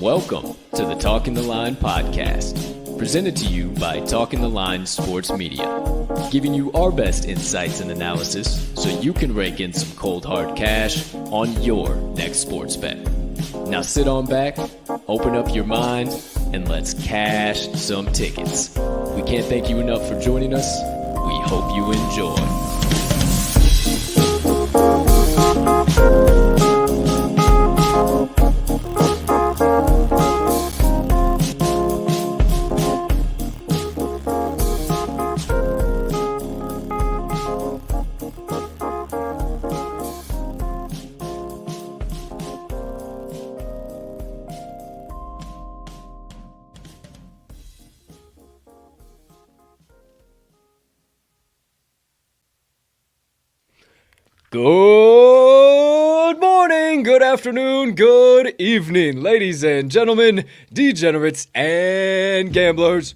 Welcome to the Talking the Line podcast, presented to you by Talking the Line Sports Media, giving you our best insights and analysis so you can rake in some cold hard cash on your next sports bet. Now sit on back, open up your mind, and let's cash some tickets. We can't thank you enough for joining us. We hope you enjoy. Good morning, good afternoon, good evening, ladies and gentlemen, degenerates and gamblers,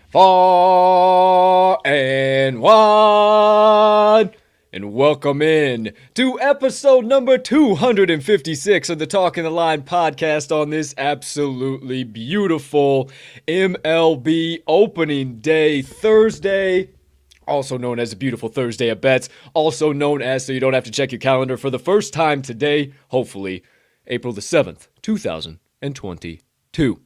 far and wide, and welcome in to episode number 256 of the Talking the Line podcast on this absolutely beautiful MLB Opening Day Thursday. Also known as a beautiful Thursday of bets, also known as, so you don't have to check your calendar for the first time today, hopefully, April the 7th, 2022.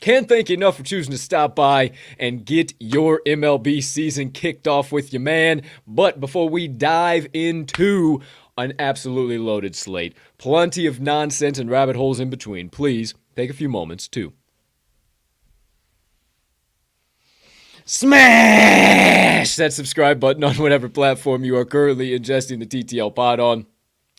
Can't thank you enough for choosing to stop by and get your MLB season kicked off with your man. But before we dive into an absolutely loaded slate, plenty of nonsense and rabbit holes in between, please take a few moments to smash that subscribe button on whatever platform you are currently ingesting the TTL Pod on.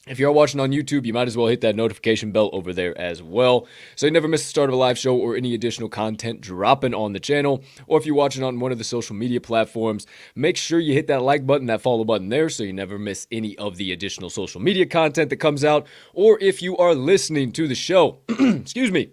If you're watching on YouTube, you might as well hit that notification bell over there as well, so you never miss the start of a live show or any additional content dropping on the channel. Or if you're watching on one of the social media platforms, make sure you hit that like button, that follow button there, so you never miss any of the additional social media content that comes out. Or if you are listening to the show, excuse me,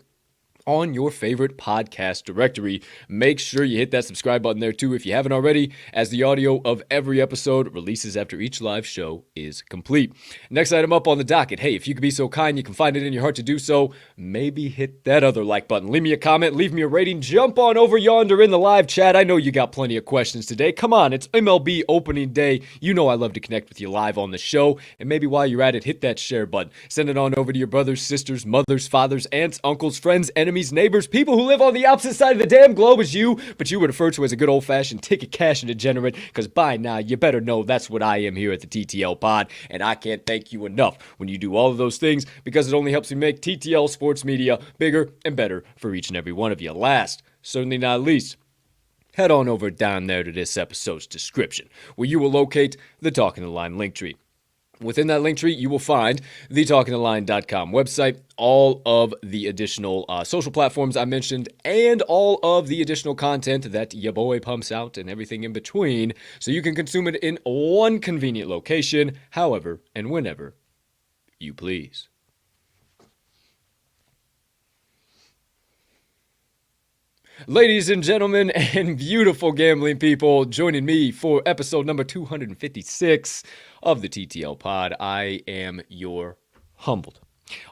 on your favorite podcast directory, make sure you hit that subscribe button there too if you haven't already, as the audio of every episode releases after each live show is complete. Next item up on the docket, hey, if you could be so kind, you can find it in your heart to do so, maybe hit that other like button, leave me a comment, leave me a rating, jump on over yonder in the live chat. I know you got plenty of questions today. Come on, it's MLB Opening Day. You know I love to connect with you live on the show, and maybe while you're at it, hit that share button. Send it on over to your brothers, sisters, mothers, fathers, aunts, uncles, friends, enemies, neighbors, people who live on the opposite side of the damn globe as you, but you would refer to as a good old-fashioned ticket cash and degenerate, because by now you better know that's what I am here at the TTL Pod, and I can't thank you enough when you do all of those things, because it only helps me make TTL Sports Media bigger and better for each and every one of you. Last, certainly not least, head on over down there to this episode's description, where you will locate the Talking the Line link tree. Within that link tree, you will find the talkingtheline.com website, all of the additional social platforms I mentioned, and all of the additional content that your boy pumps out and everything in between, so you can consume it in one convenient location, however and whenever you please. Ladies and gentlemen and beautiful gambling people, joining me for episode number 256 of the TTL Pod, I am your humbled,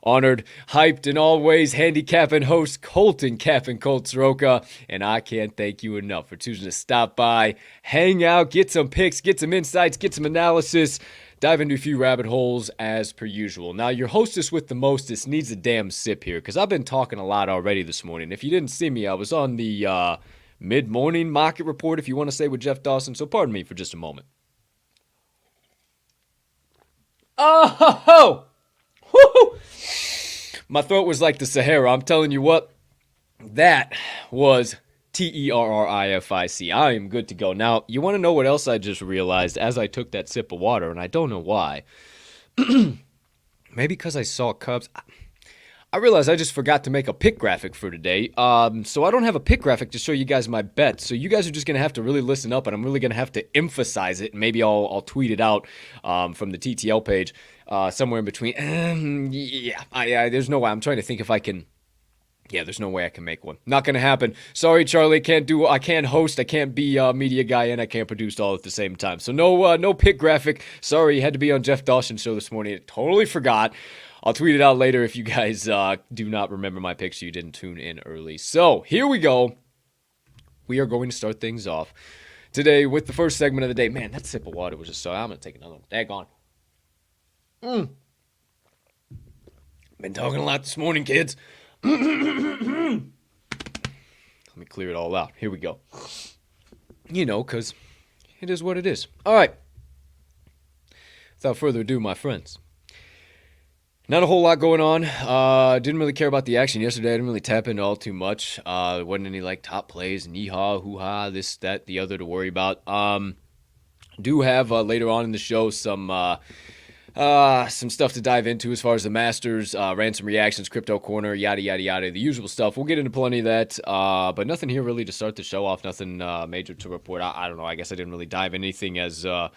honored, hyped, and always handicapping host, Colt and Cappin Colt Soroka, and I can't thank you enough for choosing to stop by, hang out, get some picks, get some insights, get some analysis, dive into a few rabbit holes as per usual. Now, your hostess with the mostest needs a damn sip here, because I've been talking a lot already this morning. If you didn't see me, I was on the mid-morning market report, if you want to say, with Jeff Dawson, so pardon me for just a moment. Oh! Woo-hoo! My throat was like the Sahara. I'm telling you what, that was Terrific. I am good to go. Now, you want to know what else I just realized as I took that sip of water, and I don't know why. Maybe because I saw Cubs. I realized I just forgot to make a pick graphic for today. So I don't have a pick graphic to show you guys my bets. So you guys are just going to have to really listen up, and I'm really going to have to emphasize it. Maybe I'll tweet it out from the TTL page somewhere in between. There's no way. I'm trying to think if I can. Yeah, there's no way I can make one. Not going to happen. Sorry, Charlie. I can't host. I can't be a media guy, and I can't produce all at the same time. So no pick graphic. Sorry, had to be on Jeff Dawson's show this morning. I totally forgot. I'll tweet it out later if you guys do not remember my picks, so you didn't tune in early. So here we go. We are going to start things off today with the first segment of the day. Man, that sip of water was just so... I'm going to take another one. Daggone. Been talking a lot this morning, kids. Let me clear it all out. Here we go. Because it is what it is. All right. Without further ado, my friends. Not a whole lot going on. Didn't really care about the action yesterday. I didn't really tap into all too much. There wasn't any top plays, yeehaw, hoo-ha, this, that, the other to worry about. Do have later on in the show some stuff to dive into as far as the Masters, Rants Reactions, Crypto Corner, yada, yada, yada, the usual stuff. We'll get into plenty of that, but nothing here really to start the show off, nothing major to report. I don't know, I guess I didn't really dive in anything as I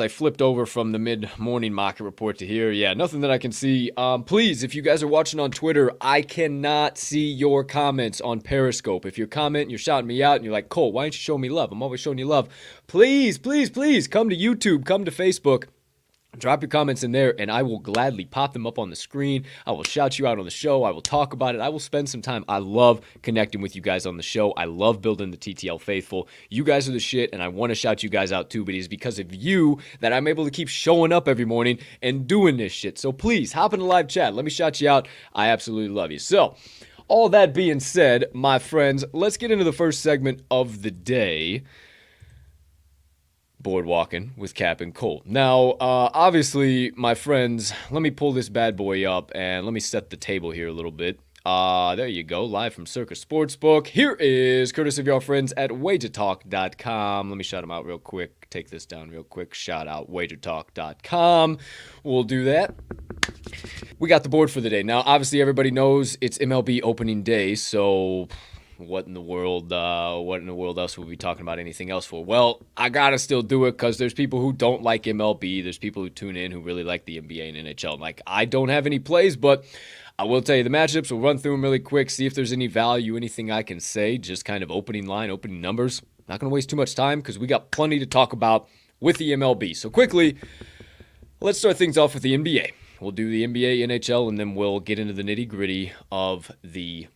flipped over from the mid-morning market report to here. Yeah, nothing that I can see. Please, if you guys are watching on Twitter, I cannot see your comments on Periscope. If you're commenting, you're shouting me out, and you're like, Cole, why don't you show me love? I'm always showing you love. Please, please, please, come to YouTube, come to Facebook. Drop your comments in there, and I will gladly pop them up on the screen. I will shout you out on the show. I will talk about it. I will spend some time. I love connecting with you guys on the show. I love building the TTL faithful. You guys are the shit, and I want to shout you guys out too, but it is because of you that I'm able to keep showing up every morning and doing this shit. So please, hop in the live chat. Let me shout you out. I absolutely love you. So, all that being said, my friends, let's get into the first segment of the day. Board walking with Cap and Colt. Now, obviously, my friends, let me pull this bad boy up and let me set the table here a little bit. There you go, live from Circus Sportsbook. Here is courtesy of your friends at wagertalk.com. Let me shout them out real quick. Take this down real quick. Shout out wagertalk.com. We'll do that. We got the board for the day. Now, obviously, everybody knows it's MLB Opening Day, so... What in the world else would we be talking about anything else for? Well, I gotta still do it because there's people who don't like MLB. There's people who tune in who really like the NBA and NHL. I don't have any plays, but I will tell you the matchups. We'll run through them really quick, see if there's any value, anything I can say, just kind of opening line, opening numbers. Not gonna waste too much time because we got plenty to talk about with the MLB. So quickly, let's start things off with the NBA. We'll do the NBA, NHL, and then we'll get into the nitty-gritty of the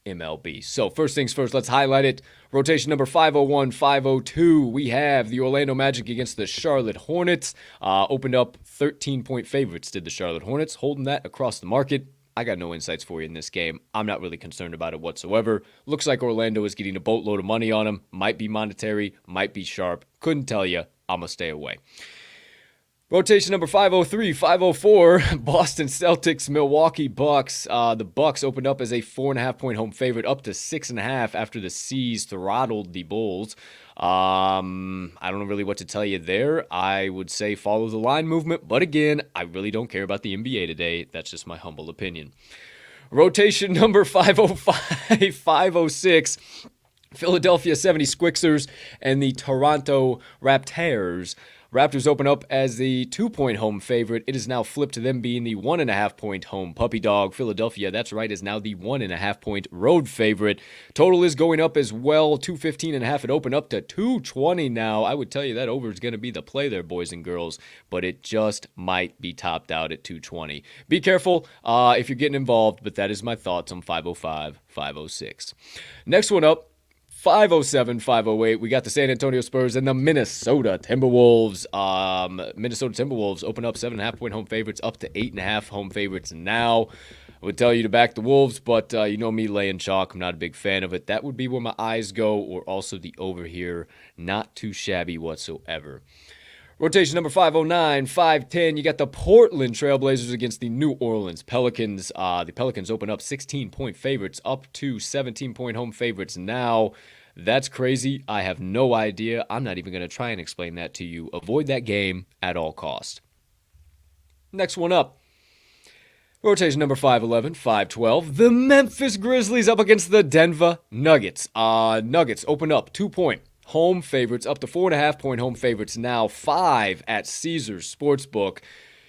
MLB. So first things first, let's highlight it. Rotation number 501, 502. We have the Orlando Magic against the Charlotte Hornets. Opened up 13-point favorites, did the Charlotte Hornets, holding that across the market. I got no insights for you in this game. I'm not really concerned about it whatsoever. Looks like Orlando is getting a boatload of money on them. Might be monetary, might be sharp. Couldn't tell you. I'm going to stay away. Rotation number 503, 504, Boston Celtics, Milwaukee Bucks. The Bucks opened up as a 4.5-point home favorite, up to 6.5 after the C's throttled the Bulls. I don't know really what to tell you there. I would say follow the line movement, but again, I really don't care about the NBA today. That's just my humble opinion. Rotation number 505, 506, Philadelphia 76ers and the Toronto Raptors. Raptors open up as the 2-point home favorite. It is now flipped to them being the 1.5-point home puppy dog. Philadelphia, that's right, is now the 1.5-point road favorite. Total is going up as well. 215.5. It opened up to 220 now. I would tell you that over is going to be the play there, boys and girls, but it just might be topped out at 220. Be careful if you're getting involved, but that is my thoughts on 505, 506. Next one up. 507, 508. We got the San Antonio Spurs and the Minnesota Timberwolves. Minnesota Timberwolves open up 7.5-point home favorites, up to 8.5 home favorites now. I would tell you to back the Wolves, but you know me laying chalk. I'm not a big fan of it. That would be where my eyes go, or also the over here. Not too shabby whatsoever. Rotation number 509, 510, you got the Portland Trailblazers against the New Orleans Pelicans. The Pelicans open up 16-point favorites, up to 17-point home favorites now. That's crazy. I have no idea. I'm not even going to try and explain that to you. Avoid that game at all cost. Next one up. Rotation number 511, 512, the Memphis Grizzlies up against the Denver Nuggets. Nuggets open up 2-point home favorites, up to 4.5-point home favorites now, 5 at Caesars Sportsbook.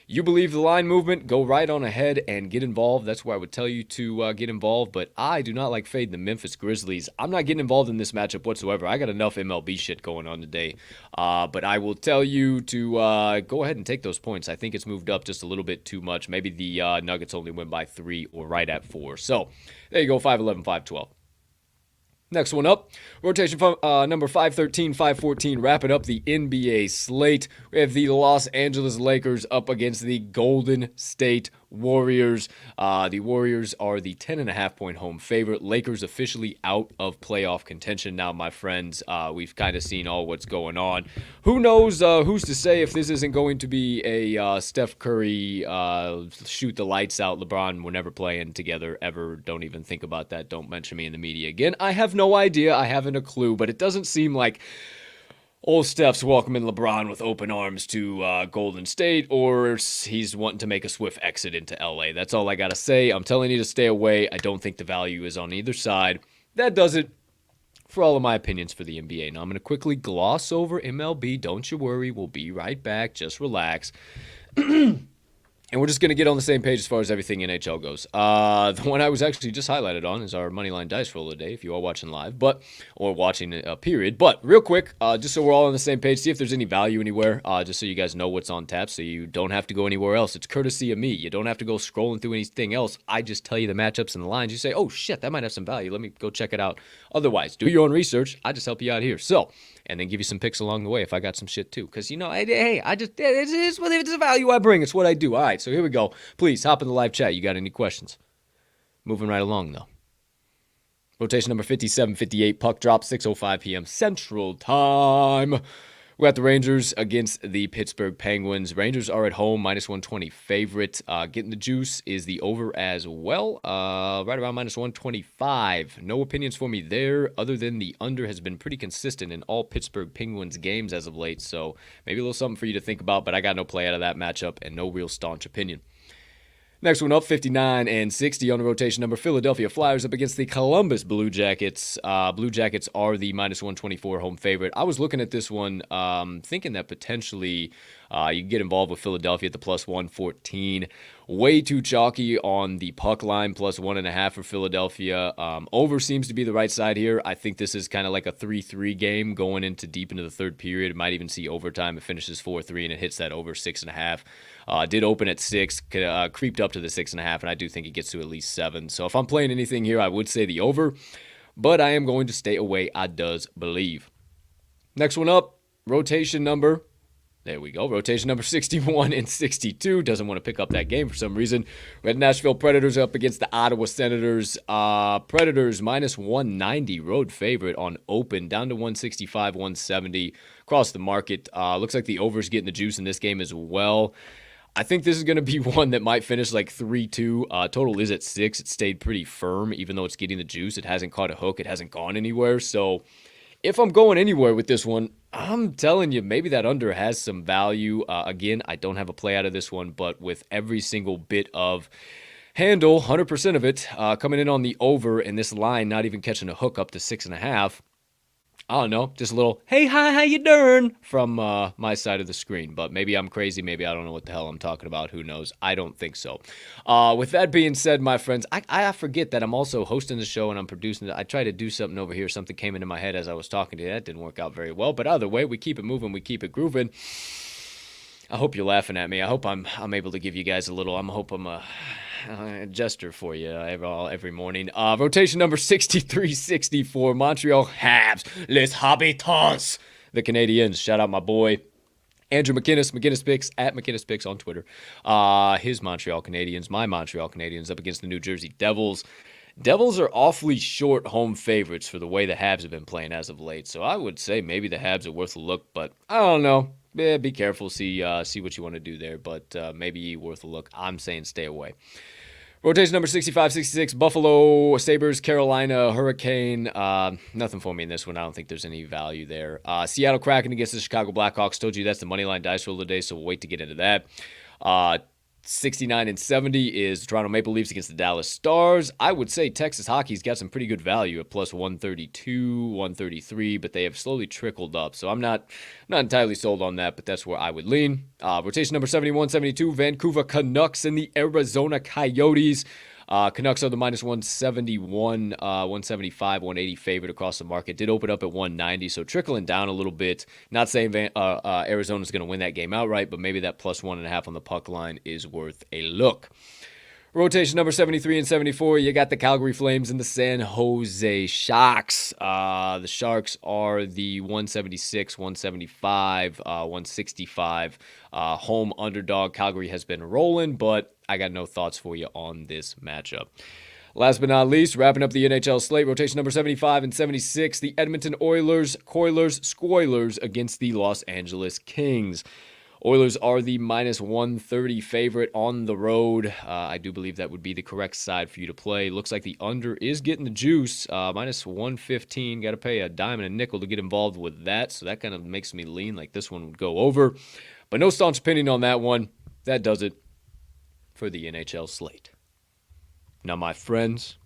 You believe the line movement, go right on ahead and get involved. That's where I would tell you to get involved, but I do not like fading the Memphis Grizzlies. I'm not getting involved in this matchup whatsoever. I got enough MLB shit going on today, but I will tell you to go ahead and take those points. I think it's moved up just a little bit too much. Maybe the Nuggets only win by 3 or right at 4. So there you go, 511, 512. Next one up, rotation number 513, 514, wrapping up the NBA slate. We have the Los Angeles Lakers up against the Golden State Warriors. The Warriors are the 10.5-point home favorite. Lakers officially out of playoff contention now, my friends. We've kind of seen all what's going on. Who knows who's to say if this isn't going to be a Steph Curry shoot the lights out. LeBron, we're never playing together ever. Don't even think about that. Don't mention me in the media again. I have no idea. I haven't a clue, but it doesn't seem like old Steph's welcoming LeBron with open arms to Golden State, or he's wanting to make a swift exit into LA. That's all I got to say. I'm telling you to stay away. I don't think the value is on either side. That does it for all of my opinions for the NBA. Now, I'm going to quickly gloss over MLB. Don't you worry. We'll be right back. Just relax. And we're just going to get on the same page as far as everything NHL goes. The one I was actually just highlighted on is our Moneyline Dice roll of the day, if you are watching live, or watching a period. But real quick, just so we're all on the same page, see if there's any value anywhere, just so you guys know what's on tap, so you don't have to go anywhere else. It's courtesy of me. You don't have to go scrolling through anything else. I just tell you the matchups and the lines. You say, oh, shit, that might have some value. Let me go check it out. Otherwise, do your own research. I just help you out here. So, and then give you some picks along the way if I got some shit too. Because, you know, hey, it's a value I bring. It's what I do. All right, so here we go. Please, hop in the live chat. You got any questions? Moving right along, though. Rotation number 57-58. Puck drop, 6:05 p.m. Central Time. We got the Rangers against the Pittsburgh Penguins. Rangers are at home, -120 favorite. Getting the juice is the over as well, right around -125. No opinions for me there, other than the under has been pretty consistent in all Pittsburgh Penguins games as of late, so maybe a little something for you to think about, but I got no play out of that matchup and no real staunch opinion. Next one up, 59 and 60 on the rotation number. Philadelphia Flyers up against the Columbus Blue Jackets. Blue Jackets are the -124 home favorite. I was looking at this one, thinking that potentially you can get involved with Philadelphia at the +114. Way too chalky on the puck line, +1.5 for Philadelphia. Over seems to be the right side here. I think this is kind of like a 3-3 game going into deep into the third period. It might even see overtime. It finishes 4-3 and it hits that over 6.5. Did open at 6, creeped up to the 6.5, and I do think it gets to at least 7. So if I'm playing anything here, I would say the over, but I am going to stay away. I does believe. Next one up, rotation number There we go. Rotation number 61 and 62. Doesn't want to pick up that game for some reason. We had Nashville Predators up against the Ottawa Senators. Predators minus 190, road favorite on open, down to 165, 170 across the market. Looks like the over's getting the juice in this game as well. I think this is going to be one that might finish like 3-2. Total is at 6. It stayed pretty firm, even though it's getting the juice. It hasn't caught a hook. It hasn't gone anywhere. So if I'm going anywhere with this one, I'm telling you, maybe that under has some value. Again, I don't have a play out of this one, but with every single bit of handle, 100% of it, coming in on the over, and this line not even catching a hook up to 6.5, I don't know, just a little, hey, hi, how you doing, from my side of the screen. But maybe I'm crazy. Maybe I don't know what the hell I'm talking about. Who knows? I don't think so. With that being said, my friends, I forget that I'm also hosting the show and I'm producing it. I tried to do something over here. Something came into my head as I was talking to you. That didn't work out very well. But either way, we keep it moving. We keep it grooving. I hope you're laughing at me. I hope I'm able to give you guys a little. I hope I'm a jester for you every morning. Rotation number 63-64. Montreal Habs. Les Habitants. The Canadiens. Shout out my boy Andrew McInnes. McInnes Picks at McInnes Picks on Twitter. His Montreal Canadiens. My Montreal Canadiens up against the New Jersey Devils. Devils are awfully short home favorites for the way the Habs have been playing as of late. So I would say maybe the Habs are worth a look, but I don't know. Be careful. See what you want to do there, but maybe worth a look. I'm saying stay away. Rotation number 65-66, Buffalo Sabres, Carolina Hurricane. Nothing for me in this one. I don't think there's any value there. Seattle Kraken against the Chicago Blackhawks. Told you that's the Moneyline Dice roll today, so we'll wait to get into that. 69 and 70 is Toronto Maple Leafs against the Dallas Stars. I would say Texas hockey's got some pretty good value at plus 132, 133, but they have slowly trickled up. So I'm not entirely sold on that, but that's where I would lean. Rotation number 71-72, Vancouver Canucks and the Arizona Coyotes. Canucks are the minus 171, 175, 180 favorite across the market. Did open up at 190, so trickling down a little bit. Not saying Arizona's going to win that game outright, but maybe that plus 1.5 on the puck line is worth a look. Rotation number 73 and 74, you got the Calgary Flames and the San Jose Sharks. The Sharks are the 176, 175, 165 home underdog. Calgary has been rolling, but I got no thoughts for you on this matchup. Last but not least, wrapping up the NHL slate, rotation number 75 and 76, the Edmonton Oilers, Coilers, Squoilers against the Los Angeles Kings. Oilers are the minus 130 favorite on the road. I do believe that would be the correct side for you to play. Looks like the under is getting the juice. Minus 115. Got to pay a dime and a nickel to get involved with that. So that kind of makes me lean like this one would go over. But no staunch opinion on that one. That does it for the NHL slate. Now, my friends,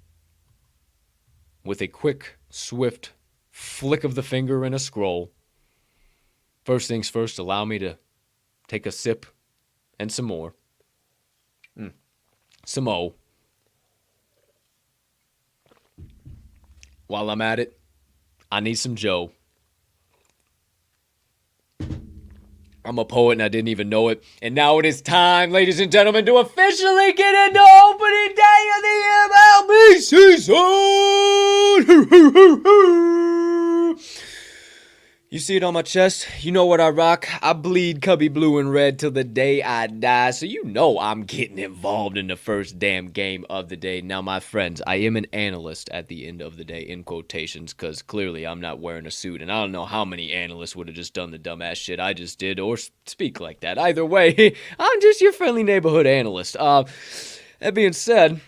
with a quick, swift flick of the finger and a scroll, first things first, allow me to take a sip and some more. Some more. While I'm at it, I need some Joe. I'm a poet and I didn't even know it. And now it is time, ladies and gentlemen, to officially get into opening day of the MLB season. You see it on my chest? You know what I rock? I bleed Cubbie blue and red till the day I die, so you know I'm getting involved in the first damn game of the day. Now, my friends, I am an analyst at the end of the day, in quotations, because clearly I'm not wearing a suit, and I don't know how many analysts would have just done the dumbass shit I just did, or speak like that. Either way, I'm just your friendly neighborhood analyst. That being said,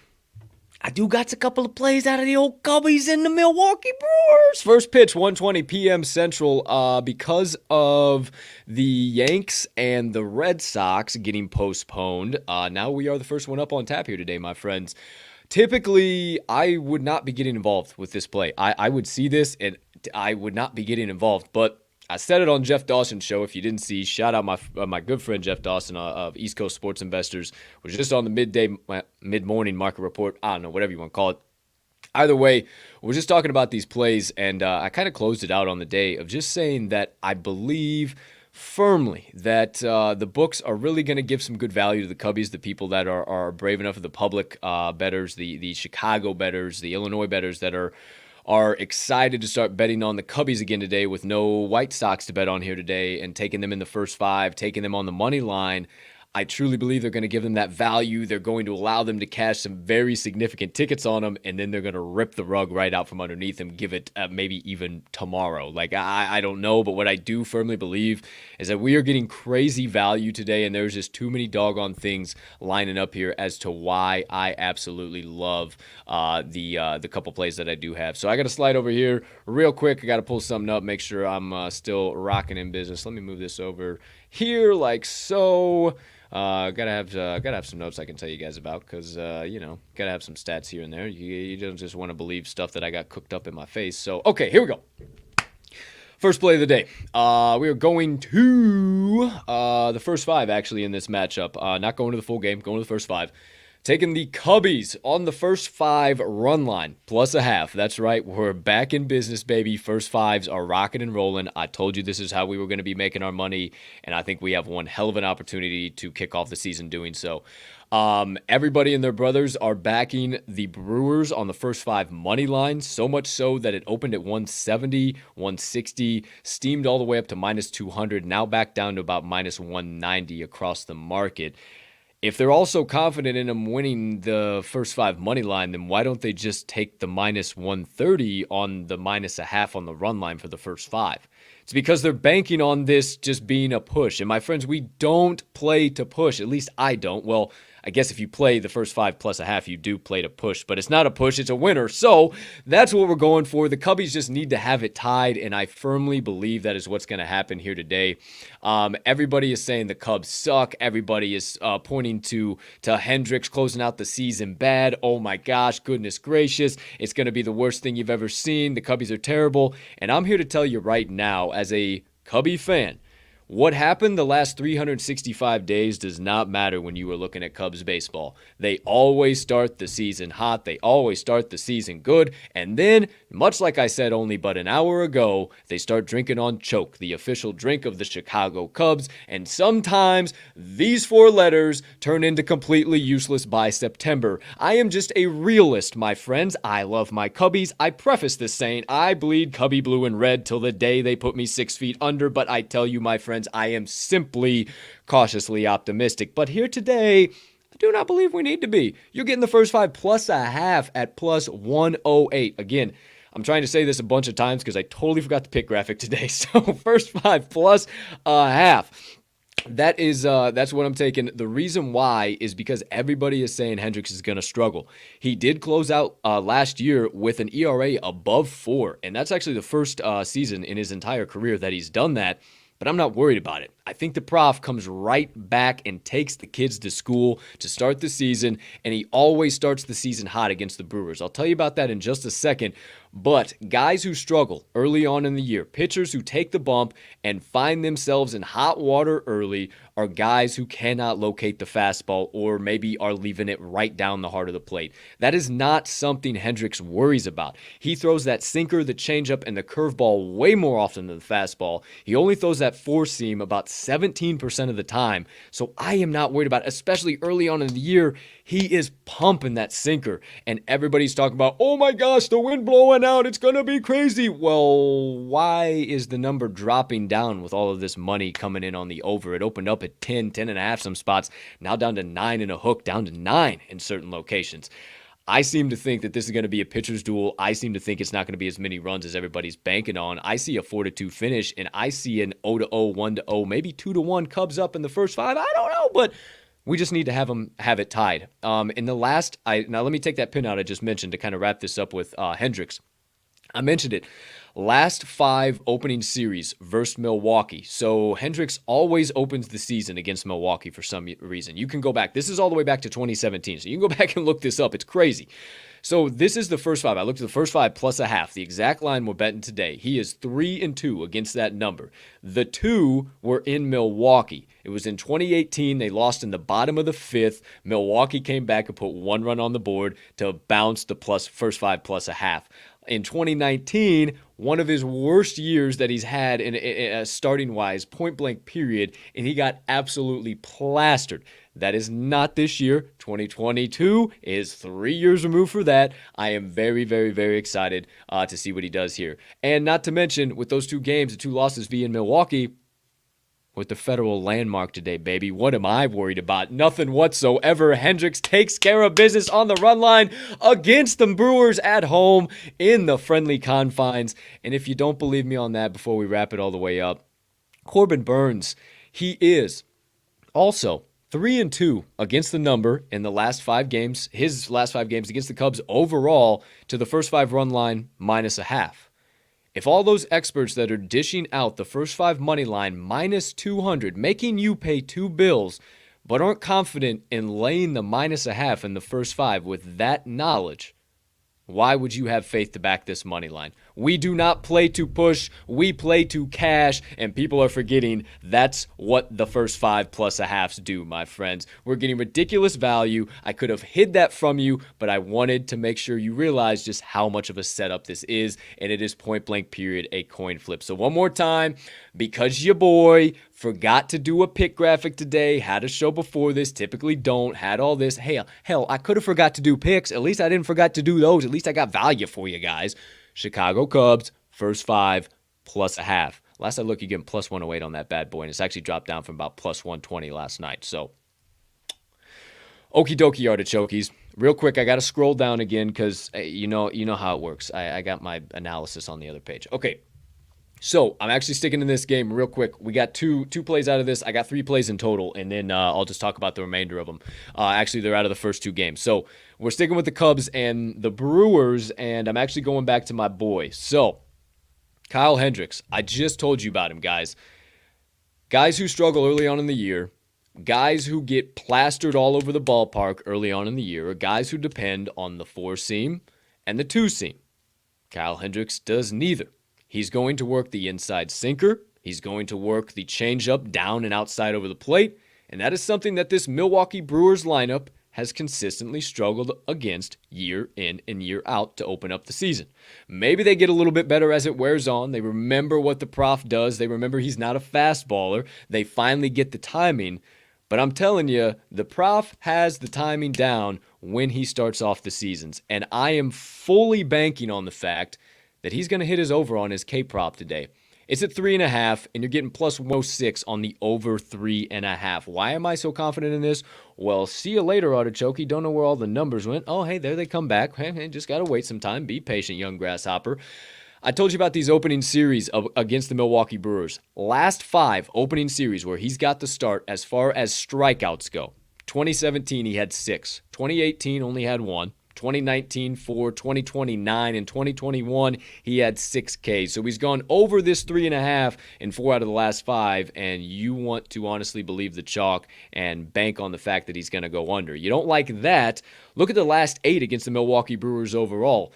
I do got a couple of plays out of the old Cubbies and the Milwaukee Brewers. First pitch, 1:20 p.m. Central, because of the Yanks and the Red Sox getting postponed. Now we are the first one up on tap here today, my friends. Typically, I would not be getting involved with this play. I would see this, and I would not be getting involved, but I said it on Jeff Dawson's show. If you didn't see, shout out my good friend Jeff Dawson of East Coast Sports Investors. Was just on the mid-morning market report. I don't know, whatever you want to call it. Either way, we're just talking about these plays, and I kind of closed it out on the day of just saying that I believe firmly that the books are really going to give some good value to the Cubbies, the people that are brave enough of the public bettors, the Chicago bettors, the Illinois bettors that are are excited to start betting on the Cubbies again today with no White Sox to bet on here today and taking them in the first 5, taking them on the money line. I truly believe they're going to give them that value. They're going to allow them to cash some very significant tickets on them, and then they're going to rip the rug right out from underneath them, give it maybe even tomorrow. Like, I don't know, but what I do firmly believe is that we are getting crazy value today, and there's just too many doggone things lining up here as to why I absolutely love the couple plays that I do have. So I got to slide over here real quick. I got to pull something up, make sure I'm still rocking in business. Let me move this over here like so. Gotta have some notes I can tell you guys about because, gotta have some stats here and there. You don't just want to believe stuff that I got cooked up in my face. So, okay, here we go. First play of the day. We are going to the first 5, actually, in this matchup. Not going to the full game, going to the first 5. Taking the Cubbies on the first 5 run line, plus a half. That's right, we're back in business, baby. First 5s are rocking and rolling. I told you this is how we were going to be making our money, and I think we have one hell of an opportunity to kick off the season doing so. Everybody and their brothers are backing the Brewers on the first 5 money line, so much so that it opened at 170, 160, steamed all the way up to minus 200, now back down to about minus 190 across the market. If they're also confident in them winning the first 5 money line, then why don't they just take the minus 130 on the minus a half on the run line for the first 5? It's because they're banking on this just being a push. And my friends, we don't play to push. At least I don't. Well, I guess if you play the first 5 plus a half, you do play to push. But it's not a push, it's a winner. So that's what we're going for. The Cubbies just need to have it tied, and I firmly believe that is what's going to happen here today. Everybody is saying the Cubs suck. Everybody is pointing to Hendricks closing out the season bad. Oh my gosh, goodness gracious. It's going to be the worst thing you've ever seen. The Cubbies are terrible. And I'm here to tell you right now, as a Cubby fan, what happened the last 365 days does not matter when you are looking at Cubs baseball. They always start the season hot. They always start the season good. And then, much like I said only but an hour ago, they start drinking on Choke, the official drink of the Chicago Cubs. And sometimes these 4 letters turn into completely useless by September. I am just a realist, my friends. I love my Cubbies. I preface this saying, I bleed Cubby blue and red till the day they put me 6 feet under. But I tell you, my friends, I am simply cautiously optimistic. But here today, I do not believe we need to be. You're getting the first 5 plus a half at plus 108. Again, I'm trying to say this a bunch of times because I totally forgot the pick graphic today. So first 5 plus a half. That's what I'm taking. The reason why is because everybody is saying Hendricks is going to struggle. He did close out last year with an ERA above 4, and that's actually the first season in his entire career that he's done that. But I'm not worried about it. I think the prof comes right back and takes the kids to school to start the season, and he always starts the season hot against the Brewers. I'll tell you about that in just a second. But guys who struggle early on in the year, pitchers who take the bump and find themselves in hot water early, are guys who cannot locate the fastball or maybe are leaving it right down the heart of the plate. That is not something Hendricks worries about. He throws that sinker, the changeup, and the curveball way more often than the fastball. He only throws that 4-seam about 17% of the time. So I am not worried about it, especially early on in the year. He is pumping that sinker, and everybody's talking about, oh my gosh, the wind blowing out, it's going to be crazy. Well, why is the number dropping down with all of this money coming in on the over? It opened up at 10 and a half some spots, now down to 9 and a hook, down to 9 in certain locations. I seem to think that this is going to be a pitcher's duel. I seem to think it's not going to be as many runs as everybody's banking on. I see a 4-2 finish, and I see an 0-0, 1-0, maybe 2-1 Cubs up in the first 5. I don't know, but we just need to have it tied. Now let me take that pin out I just mentioned to kind of wrap this up with Hendricks. I mentioned it. Last 5 opening series versus Milwaukee. So Hendricks always opens the season against Milwaukee for some reason. You can go back. This is all the way back to 2017. So you can go back and look this up. It's crazy. So this is the first 5. I looked at the first 5 plus a half. The exact line we're betting today. He is 3-2 against that number. The 2 were in Milwaukee. It was in 2018. They lost in the bottom of the 5th. Milwaukee came back and put 1 run on the board to bounce the first 5 plus a half. In 2019, one of his worst years that he's had in starting-wise, point-blank period, and he got absolutely plastered. That is not this year. 2022 is 3 years removed for that. I am very, very, very excited to see what he does here. And not to mention, with those 2 games, the 2 losses via Milwaukee, with the federal landmark today, baby. What am I worried about? Nothing whatsoever. Hendricks takes care of business on the run line against the Brewers at home in the friendly confines. And if you don't believe me on that, before we wrap it all the way up, Corbin Burnes, he is also 3-2 against the number in the last 5 games. His last 5 games against the Cubs overall to the first 5 run line -0.5. If all those experts that are dishing out the first 5 money line -200, making you pay 2 bills, but aren't confident in laying the -0.5 in the first 5 with that knowledge, why would you have faith to back this money line? We do not play to push, we play to cash, and people are forgetting that's what the first 5 plus a halves do, my friends. We're getting ridiculous value. I could have hid that from you, but I wanted to make sure you realize just how much of a setup this is, and it is point blank period a coin flip. So one more time, because your boy forgot to do a pick graphic today, had a show before this, typically don't, had all this. Hell, I could have forgot to do picks. At least I didn't forget to do those. At least I got value for you guys. Chicago Cubs, first 5 plus a half. Last I looked, you get plus 108 on that bad boy, and it's actually dropped down from about plus 120 last night. So, okie dokie, artichokes. Real quick, I got to scroll down again because you know how it works. I got my analysis on the other page. Okay. So, I'm actually sticking in this game real quick. We got two plays out of this. I got 3 plays in total, and then I'll just talk about the remainder of them. Actually, they're out of the first 2 games. So, we're sticking with the Cubs and the Brewers, and I'm actually going back to my boy. So, Kyle Hendricks. I just told you about him, guys. Guys who struggle early on in the year, guys who get plastered all over the ballpark early on in the year, or guys who depend on the 4-seam and the 2-seam. Kyle Hendricks does neither. He's going to work the inside sinker. He's going to work the changeup down and outside over the plate. And that is something that this Milwaukee Brewers lineup has consistently struggled against year in and year out to open up the season. Maybe they get a little bit better as it wears on. They remember what the prof does. They remember he's not a fastballer. They finally get the timing. But I'm telling you, the prof has the timing down when he starts off the seasons. And I am fully banking on the fact that he's going to hit his over on his K-prop today. It's at 3.5, and you're getting plus 106 on the over 3.5. Why am I so confident in this? Well, see you later, Artichoke. Don't know where all the numbers went. Oh, hey, there they come back. Hey, just got to wait some time. Be patient, young grasshopper. I told you about these opening series against the Milwaukee Brewers. Last 5 opening series where he's got the start as far as strikeouts go. 2017, he had 6. 2018, only had 1. 2019, 4, 2029, and 2021, he had 6 Ks. So he's gone over this 3.5 in 4 out of the last 5, and you want to honestly believe the chalk and bank on the fact that he's going to go under. You don't like that? Look at the last 8 against the Milwaukee Brewers overall.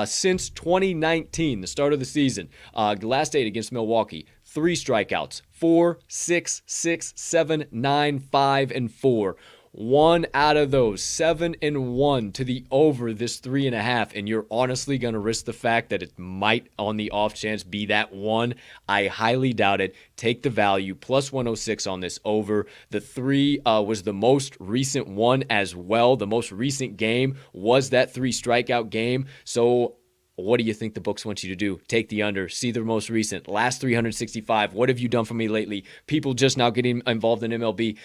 Since 2019, the start of the season, the last 8 against Milwaukee, 3 strikeouts, 4, 6, 6, 7, 9, 5, and 4. 1 out of those, 7-1 to the over this 3.5, and you're honestly going to risk the fact that it might, on the off chance, be that 1. I highly doubt it. Take the value, plus 106 on this over. The 3 was the most recent one as well. The most recent game was that 3 strikeout game. So what do you think the books want you to do? Take the under. See the most recent. Last 365. What have you done for me lately? People just now getting involved in MLB.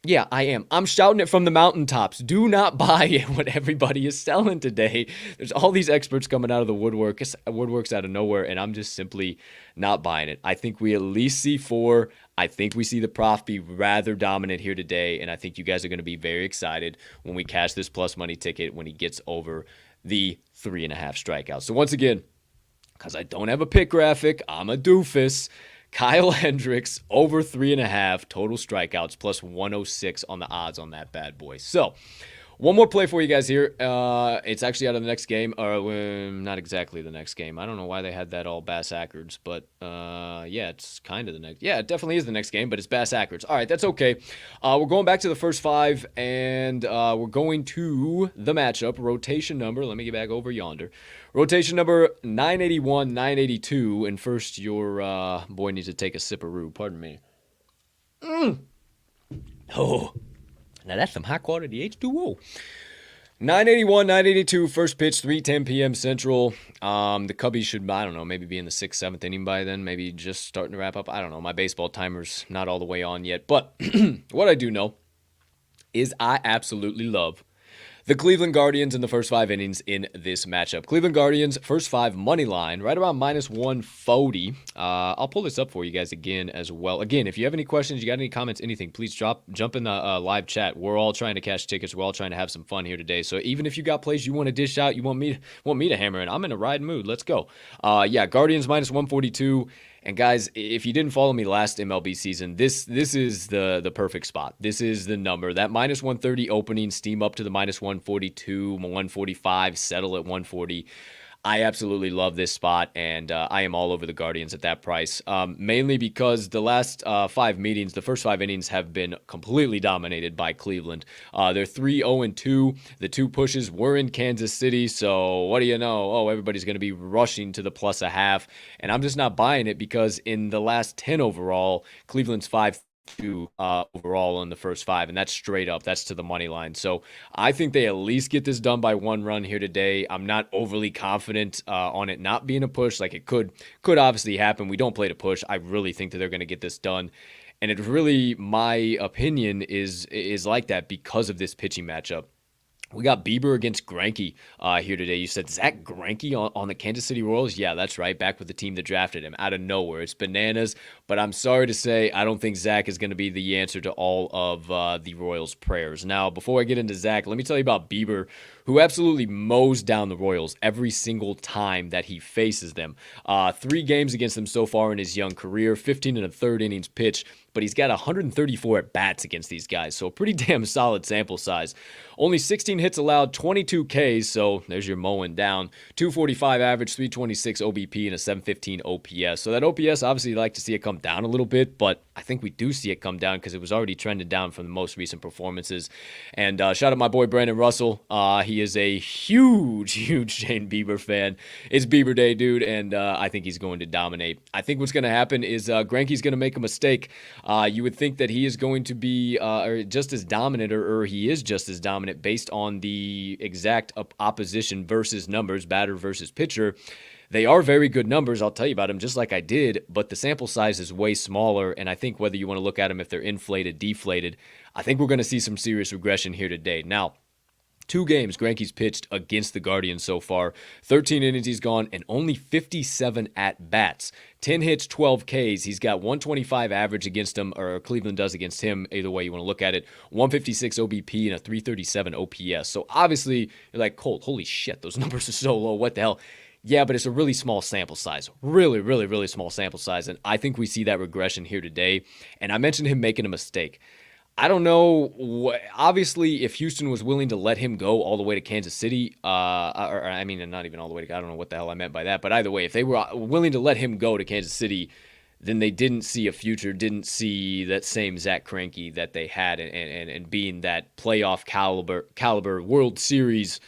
Yeah, I am. I'm shouting it from the mountaintops. Do not buy what everybody is selling today. There's all these experts coming out of the woodworks out of nowhere, and I'm just simply not buying it. I think we at least see 4. I think we see the prof be rather dominant here today, and I think you guys are going to be very excited when we cash this plus money ticket when he gets over the 3.5 strikeouts. So once again, because I don't have a pick graphic, I'm a doofus. Kyle Hendricks, over 3.5 total strikeouts, plus 106 on the odds on that bad boy. So, One more play for you guys here. It's actually out of the next game, or not exactly the next game. I don't know why they had that all bass-ackwards, but yeah, it's kind of the next. Yeah, it definitely is the next game, but it's bass-ackwards. All right, that's okay. We're going back to the first five, and we're going to the matchup. Rotation number, let me get back over yonder. Rotation number 981, 982, and first your boy needs to take a sipperoo. Pardon me. Oh. Now that's some high quality H2O. 981, 982, first pitch, 3:10 p.m. Central. The Cubbies should, I don't know, maybe be in the 6th, 7th inning by then. Maybe just starting to wrap up. I don't know. My baseball timer's not all the way on yet. But what I do know is I absolutely love the Cleveland Guardians in the first 5 innings in this matchup. Cleveland Guardians, first 5 money line, right around minus 140. I'll pull this up for you guys again as well. Again, if you have any questions, you got any comments, anything, please jump in the live chat. We're all trying to cash tickets. We're all trying to have some fun here today. So even if you got plays you want to dish out, you want me to hammer in, I'm in a ride mood. Let's go. Yeah, Guardians minus 142. And guys, if you didn't follow me last MLB season, this is the perfect spot. This is the number. That minus 130 opening, steam up to the minus 142, 145, settle at 140. I absolutely love this spot, and I am all over the Guardians at that price, mainly because the last 5 meetings, the first 5 innings have been completely dominated by Cleveland. They're 3-0-2. The 2 pushes were in Kansas City, so what do you know? Oh, everybody's going to be rushing to the plus a half, and I'm just not buying it because in the last 10 overall, Cleveland's 5-2 overall in the first 5, and that's straight up. That's to the money line. So I think they at least get this done by 1 run here today. I'm not overly confident on it not being a push. Like it could obviously happen. We don't play to push. I really think that they're going to get this done. And it really, my opinion is like that because of this pitching matchup. We got Bieber against Greinke here today. You said Zach Greinke on the Kansas City Royals? Yeah, that's right. Back with the team that drafted him out of nowhere. It's bananas, but I'm sorry to say I don't think Zach is going to be the answer to all of the Royals' prayers. Now, before I get into Zach, let me tell you about Bieber, who absolutely mows down the Royals every single time that he faces them. 3 games against them so far in his young career, 15 1/3 innings pitched, but he's got 134 at-bats against these guys, so a pretty damn solid sample size. Only 16 hits allowed, 22 Ks, so there's your mowing down. 245 average, 326 OBP, and a 715 OPS. So that OPS, obviously, you'd like to see it come down a little bit, but I think we do see it come down because it was already trending down from the most recent performances. And shout out my boy Brandon Russell. He is a huge Shane Bieber fan. It's Bieber Day, dude, and I think he's going to dominate. I think what's going to happen is Greinke's going to make a mistake. You would think that he is going to be just as dominant, or he is just as dominant based on the exact opposition versus numbers, batter versus pitcher. They are very good numbers. I'll tell you about them just like I did, but the sample size is way smaller, and I think whether you want to look at them if they're inflated, deflated, I think we're going to see some serious regression here today. Now, 2 games Greinke's pitched against the Guardians so far. 13 innings he's gone and only 57 at-bats. 10 hits, 12 Ks. He's got 125 average against him, or Cleveland does against him, either way you want to look at it. 156 OBP and a 337 OPS. So obviously, you're like, Colt, holy shit, those numbers are so low. What the hell? Yeah, but it's a really small sample size. Really small sample size. And I think we see that regression here today. And I mentioned him making a mistake. I don't know. Obviously, if Houston was willing to let him go all the way to Kansas City, or I mean, not even all the way to, I don't know what the hell I meant by that, but either way, if they were willing to let him go to Kansas City, then they didn't see a future, didn't see that same Zach Greinke that they had, and being that playoff caliber World Series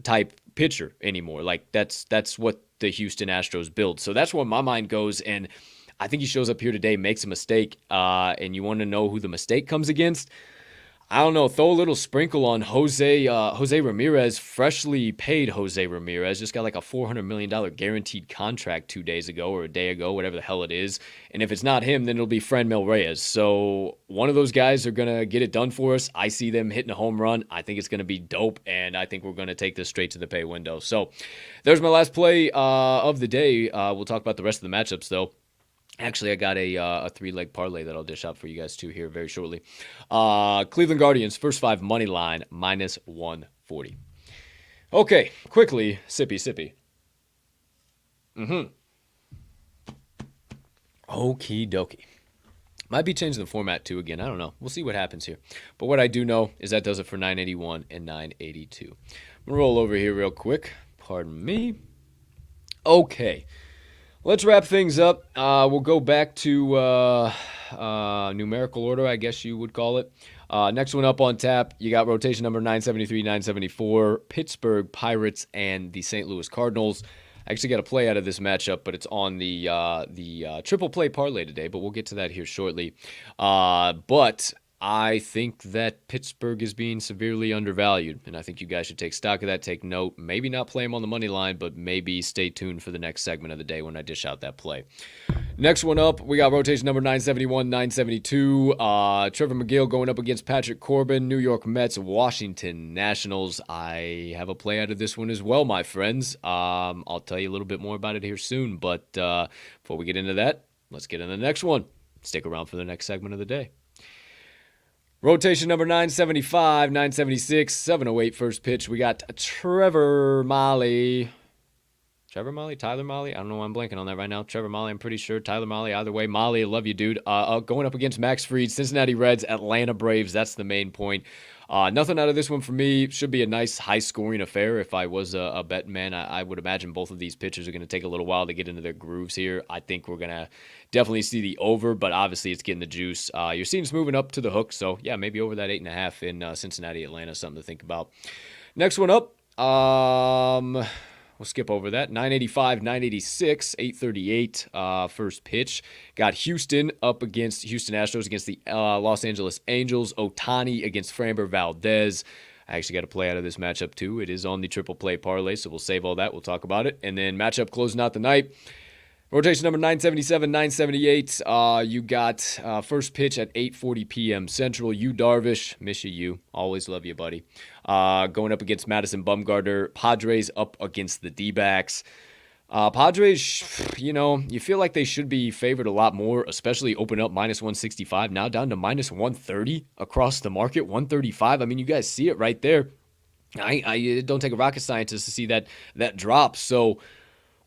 type pitcher anymore. Like that's what the Houston Astros build. So that's where my mind goes, and I think he shows up here today, makes a mistake, and you want to know who the mistake comes against? I don't know. Throw a little sprinkle on Jose Ramirez, freshly paid Jose Ramirez. Just got like a $400 million guaranteed contract 2 days ago or a day ago, whatever the hell it is. And if it's not him, then it'll be Franmil Reyes. So one of those guys are going to get it done for us. I see them hitting a home run. I think it's going to be dope, and I think we're going to take this straight to the pay window. So there's my last play of the day. We'll talk about the rest of the matchups, though. Actually, I got a 3-leg parlay that I'll dish out for you guys too here very shortly. Cleveland Guardians, first 5 money line, minus 140. Okay, quickly, sippy. Okie dokie. Might be changing the format too again. I don't know. We'll see what happens here. But what I do know is that does it for 981 and 982. I'm going to roll over here real quick. Pardon me. Okay. Let's wrap things up. We'll go back to numerical order, I guess you would call it. Next one up on tap, you got rotation number 973, 974, Pittsburgh Pirates and the St. Louis Cardinals. I actually got a play out of this matchup, but it's on the Triple Play Parlay today, but we'll get to that here shortly. But I think that Pittsburgh is being severely undervalued, and I think you guys should take stock of that, take note. Maybe not play them on the money line, but maybe stay tuned for the next segment of the day when I dish out that play. Next one up, we got rotation number 971, 972. Trevor McGill going up against Patrick Corbin, New York Mets, Washington Nationals. I have a play out of this one as well, my friends. I'll tell you a little bit more about it here soon, but before we get into that, let's get into the next one. Stick around for the next segment of the day. Rotation number 975, 976, 708 first pitch. We got Tyler Mahle? I don't know why I'm blanking on that right now. Trevor Mahle, I'm pretty sure. Tyler Mahle, either way. Mahle, I love you, dude. Going up against Max Fried, Cincinnati Reds, Atlanta Braves. That's the main point. Nothing out of this one for me. Should be a nice high-scoring affair. If I was a betting man, I would imagine both of these pitchers are going to take a little while to get into their grooves here. I think we're going to definitely see the over, but obviously it's getting the juice. You're seeing it's moving up to the hook, so yeah, maybe over that 8.5 in Cincinnati, Atlanta, something to think about. Next one up, we'll skip over that. 985, 986, 838 first pitch. Got Houston up against Houston Astros against the Los Angeles Angels. Ohtani against Framber Valdez. I actually got a play out of this matchup too. It is on the Triple Play Parlay, so we'll save all that. We'll talk about it. And then matchup closing out the night. Rotation number 977, 978. You got first pitch at 8:40 p.m. Central. Yu Darvish, miss you. Always love you, buddy. Going up against Madison Bumgarner. Padres up against the D-backs. Padres, you feel like they should be favored a lot more, especially open up minus 165. Now down to minus 130 across the market, 135. I mean, you guys see it right there. I don't take a rocket scientist to see that drop. So,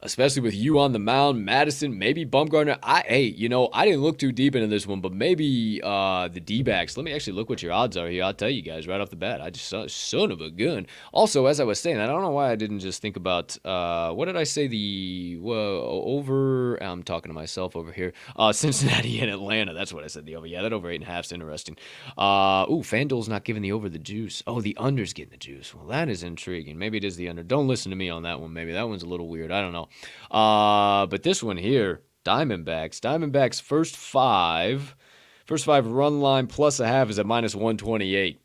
especially with you on the mound, Madison, maybe Bumgarner. I didn't look too deep into this one, but maybe the D-backs. Let me actually look what your odds are here. I'll tell you guys right off the bat. I just saw son of a gun. Also, as I was saying, I don't know why I didn't just think about, what did I say, over, I'm talking to myself over here, Cincinnati and Atlanta. That's what I said, the over. Yeah, that over 8.5 is interesting. FanDuel's not giving the over the juice. Oh, the under's getting the juice. Well, that is intriguing. Maybe it is the under. Don't listen to me on that one. Maybe that one's a little weird. I don't know. But this one here, Diamondbacks first five run line plus a half is at minus 128.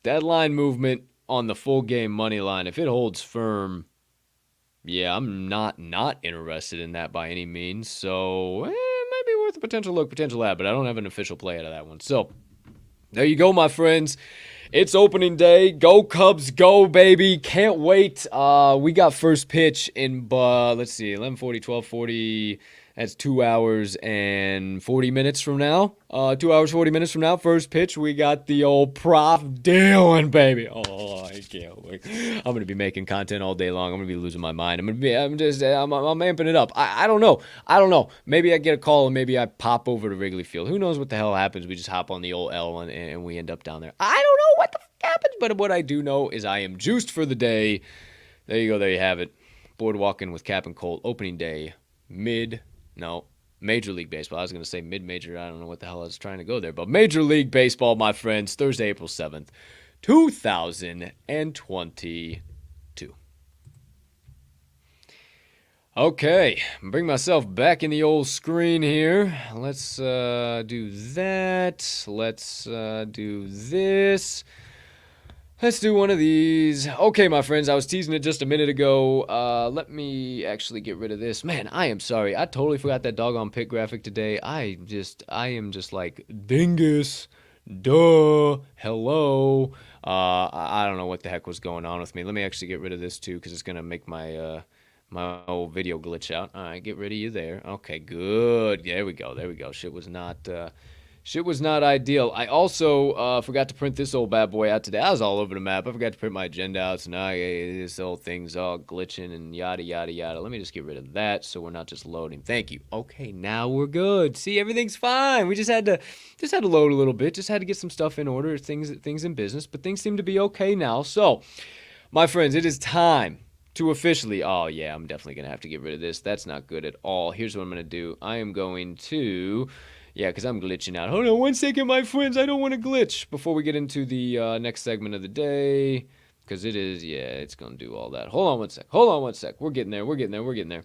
That line movement on the full game money line, if it holds firm, yeah, I'm not interested in that by any means. So, it might be worth a potential ad, but I don't have an official play out of that one. So, there you go, my friends. It's opening day. Go Cubs, go, baby. Can't wait. We got first pitch in, let's see, 11:40, 12:40. That's 2 hours and 40 minutes from now. 2 hours, 40 minutes from now, first pitch, we got the old Prof Dylan, baby. Oh, I can't wait. I'm going to be making content all day long. I'm going to be losing my mind. I'm amping it up. I don't know. Maybe I get a call and maybe I pop over to Wrigley Field. Who knows what the hell happens? We just hop on the old L and we end up down there. I don't know what the fuck happens, but what I do know is I am juiced for the day. There you go. There you have it. Board walking with Cappin Colt. Opening day. Major League Baseball. I was going to say mid-major. I don't know what the hell I was trying to go there. But Major League Baseball, my friends, Thursday, April 7th, 2022. Okay, bring myself back in the old screen here. Let's do that. Let's do this. Let's do one of these. Okay, my friends, I was teasing it just a minute ago. Let me actually get rid of this. Man, I am sorry. I totally forgot that doggone pick graphic today. I am just like, dingus, duh, hello. I don't know what the heck was going on with me. Let me actually get rid of this too, because it's going to make my old video glitch out. All right, get rid of you there. Okay, good. There we go. Shit was not Shit was not ideal. I also forgot to print this old bad boy out today. I was all over the map. I forgot to print my agenda out, so now this whole thing's all glitching and yada, yada, yada. Let me just get rid of that so we're not just loading. Thank you. Okay, now we're good. See, everything's fine. We just had to load a little bit. Just had to get some stuff in order, things in business, but things seem to be okay now. So, my friends, it is time to officially, oh yeah, I'm definitely going to have to get rid of this. That's not good at all. Here's what I'm going to do. I am going to... Yeah, because I'm glitching out. Hold on 1 second, my friends. I don't want to glitch before we get into the next segment of the day. Because it is, yeah, it's going to do all that. Hold on 1 sec. Hold on 1 sec. We're getting there. We're getting there. We're getting there.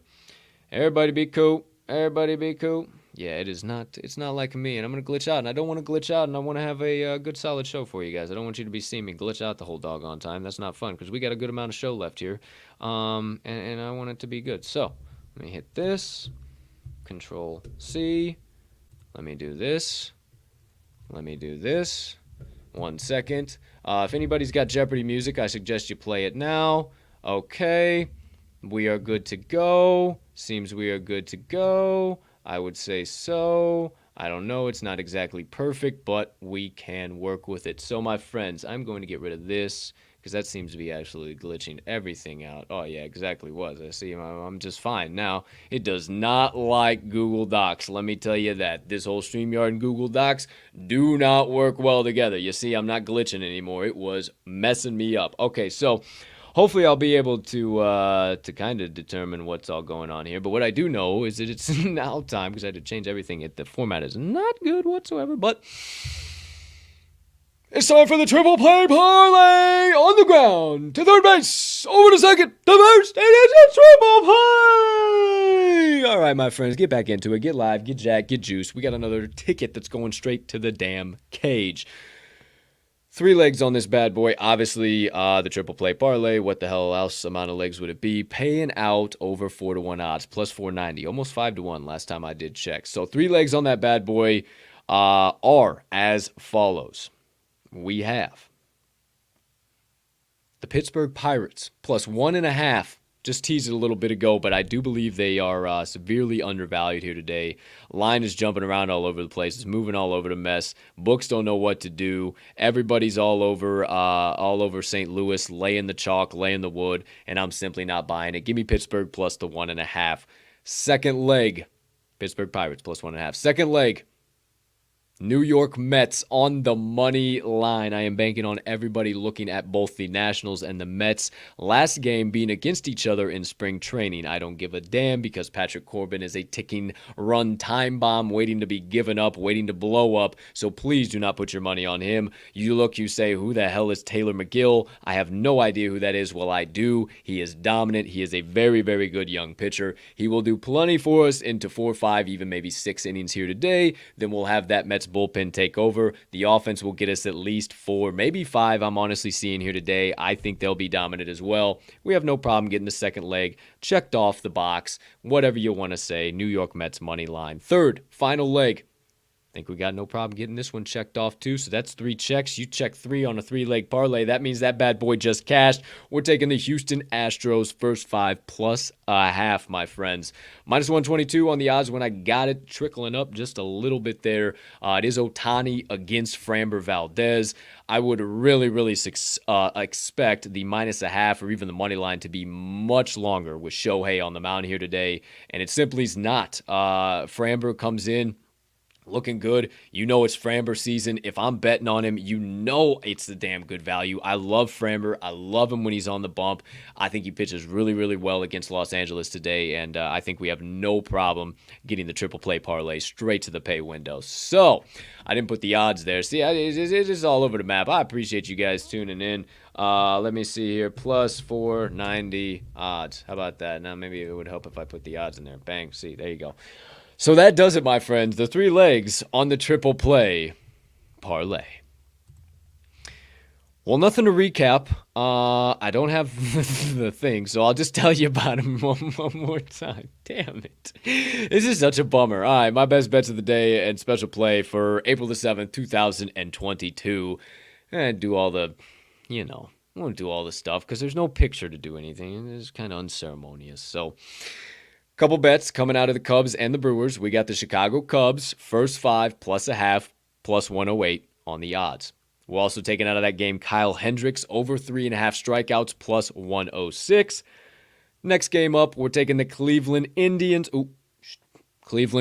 Everybody be cool. Everybody be cool. Yeah, it's not like me. And I'm going to glitch out. And I don't want to glitch out. And I want to have a good, solid show for you guys. I don't want you to be seeing me glitch out the whole doggone time. That's not fun. Because we got a good amount of show left here. And I want it to be good. So, let me hit this. Control C. Let me do this. Let me do this. 1 second. If anybody's got Jeopardy music, I suggest you play it now. Okay. We are good to go. Seems we are good to go. I would say so. I don't know. It's not exactly perfect, but we can work with it. So, my friends, I'm going to get rid of this because that seems to be actually glitching everything out. Oh, yeah, exactly was. I see. I'm just fine now. It does not like Google Docs. Let me tell you that. This whole StreamYard and Google Docs do not work well together. You see, I'm not glitching anymore. It was messing me up. Okay, so hopefully I'll be able to kind of determine what's all going on here. But what I do know is that it's now time, because I had to change everything. The format is not good whatsoever, but it's time for the Triple Play Parlay on the ground to third base, over to second, to first, and it's a Triple Play! All right, my friends, get back into it. Get live, get jacked, get juiced. We got another ticket that's going straight to the damn cage. 3 legs on this bad boy. Obviously, the Triple Play Parlay. What the hell else amount of legs would it be? Paying out over 4-1 odds, plus 490, almost 5-1 last time I did check. So 3 legs on that bad boy are as follows. We have the Pittsburgh Pirates, plus 1.5. Just teased it a little bit ago, but I do believe they are severely undervalued here today. Line is jumping around all over the place. It's moving all over the mess. Books don't know what to do. Everybody's all over St. Louis, laying the chalk, laying the wood, and I'm simply not buying it. Give me Pittsburgh plus the 1.5. Second leg, Pittsburgh Pirates plus 1.5. Second leg, New York Mets on the money line. I am banking on everybody looking at both the Nationals and the Mets. Last game being against each other in spring training. I don't give a damn because Patrick Corbin is a ticking run time bomb waiting to be given up, waiting to blow up. So please do not put your money on him. You look, you say, who the hell is Taylor McGill? I have no idea who that is. Well, I do. He is dominant. He is a very, very good young pitcher. He will do plenty for us into 4, 5, even maybe 6 innings here today. Then we'll have that Mets bullpen take over. The offense will get us at least 4, maybe 5. I'm honestly seeing here today. I think they'll be dominant as well. We have no problem getting the second leg checked off the box. Whatever you want to say. New York Mets money line. Third, final leg. I think we got no problem getting this one checked off too. So that's 3 checks. You check 3 on a 3-leg parlay. That means that bad boy just cashed. We're taking the Houston Astros first 5 plus a half, my friends. Minus 122 on the odds when I got it, trickling up just a little bit there. It is Ohtani against Framber Valdez. I would really, really expect the minus a half or even the money line to be much longer with Shohei on the mound here today. And it simply is not. Framber comes in looking good. You know it's Framber season. If I'm betting on him, you know it's the damn good value. I love Framber. I love him when he's on the bump. I think he pitches really, really well against Los Angeles today, and I think we have no problem getting the Triple Play Parlay straight to the pay window. So, I didn't put the odds there. See, it's all over the map. I appreciate you guys tuning in. Let me see here. Plus 490 odds. How about that? Now, maybe it would help if I put the odds in there. Bang. See, there you go. So that does it, my friends. The 3 legs on the Triple Play Parlay. Well, nothing to recap. I don't have the thing, so I'll just tell you about them one more time. Damn it. This is such a bummer. All right, my best bets of the day and special play for April the 7th, 2022. And do all the, I won't do all the stuff because there's no picture to do anything. It's kind of unceremonious. So, couple bets coming out of the Cubs and the Brewers. We got the Chicago Cubs, first 5 plus a half. plus 108 on the odds. We're also taking out of that game Kyle Hendricks over 3.5 strikeouts plus 106. Next game up, we're taking the Cleveland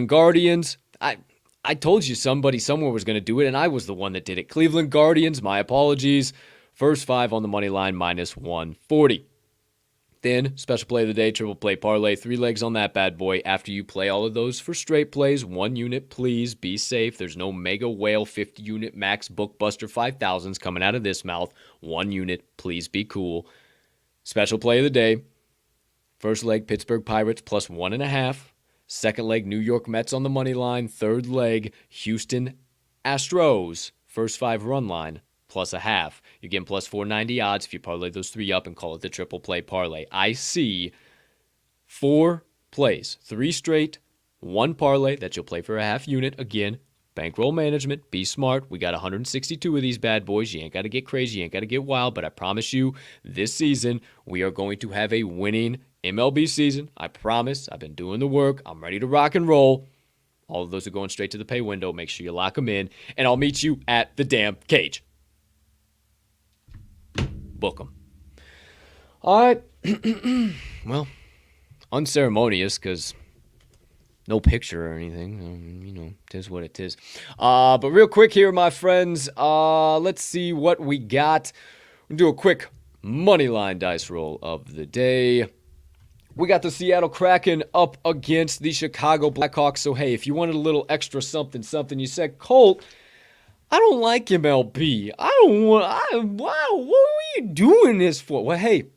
Guardians. I told you somebody somewhere was going to do it, and I was the one that did it. Cleveland Guardians, my apologies. First 5 on the money line, minus 140. Then, special play of the day, triple play parlay, 3 legs on that bad boy. After you play all of those for straight plays, 1 unit, please be safe. There's no mega whale 50 unit max bookbuster 5000s coming out of this mouth. 1 unit, please be cool. Special play of the day, first leg, Pittsburgh Pirates plus 1.5. Second leg, New York Mets on the money line. Third leg, Houston Astros, first 5 run line, plus 0.5. You're getting plus 490 odds if you parlay those 3 up and call it the triple play parlay. I see 4 plays, 3 straight, 1 parlay that you'll play for a half unit. Again, bankroll management, be smart. We got 162 of these bad boys. You ain't got to get crazy, you ain't got to get wild, but I promise you, this season, we are going to have a winning MLB season. I promise. I've been doing the work. I'm ready to rock and roll. All of those are going straight to the pay window. Make sure you lock them in, and I'll meet you at the damn cage. Book them. All right. Well, unceremonious because no picture or anything. It is what it is. But real quick here, my friends, let's see what we got. We'll do a quick Moneyline Dice roll of the day. We got the Seattle Kraken up against the Chicago Blackhawks. So, hey, if you wanted a little extra something, you said, Colt, I don't like MLB. What are you doing this for? Well, hey,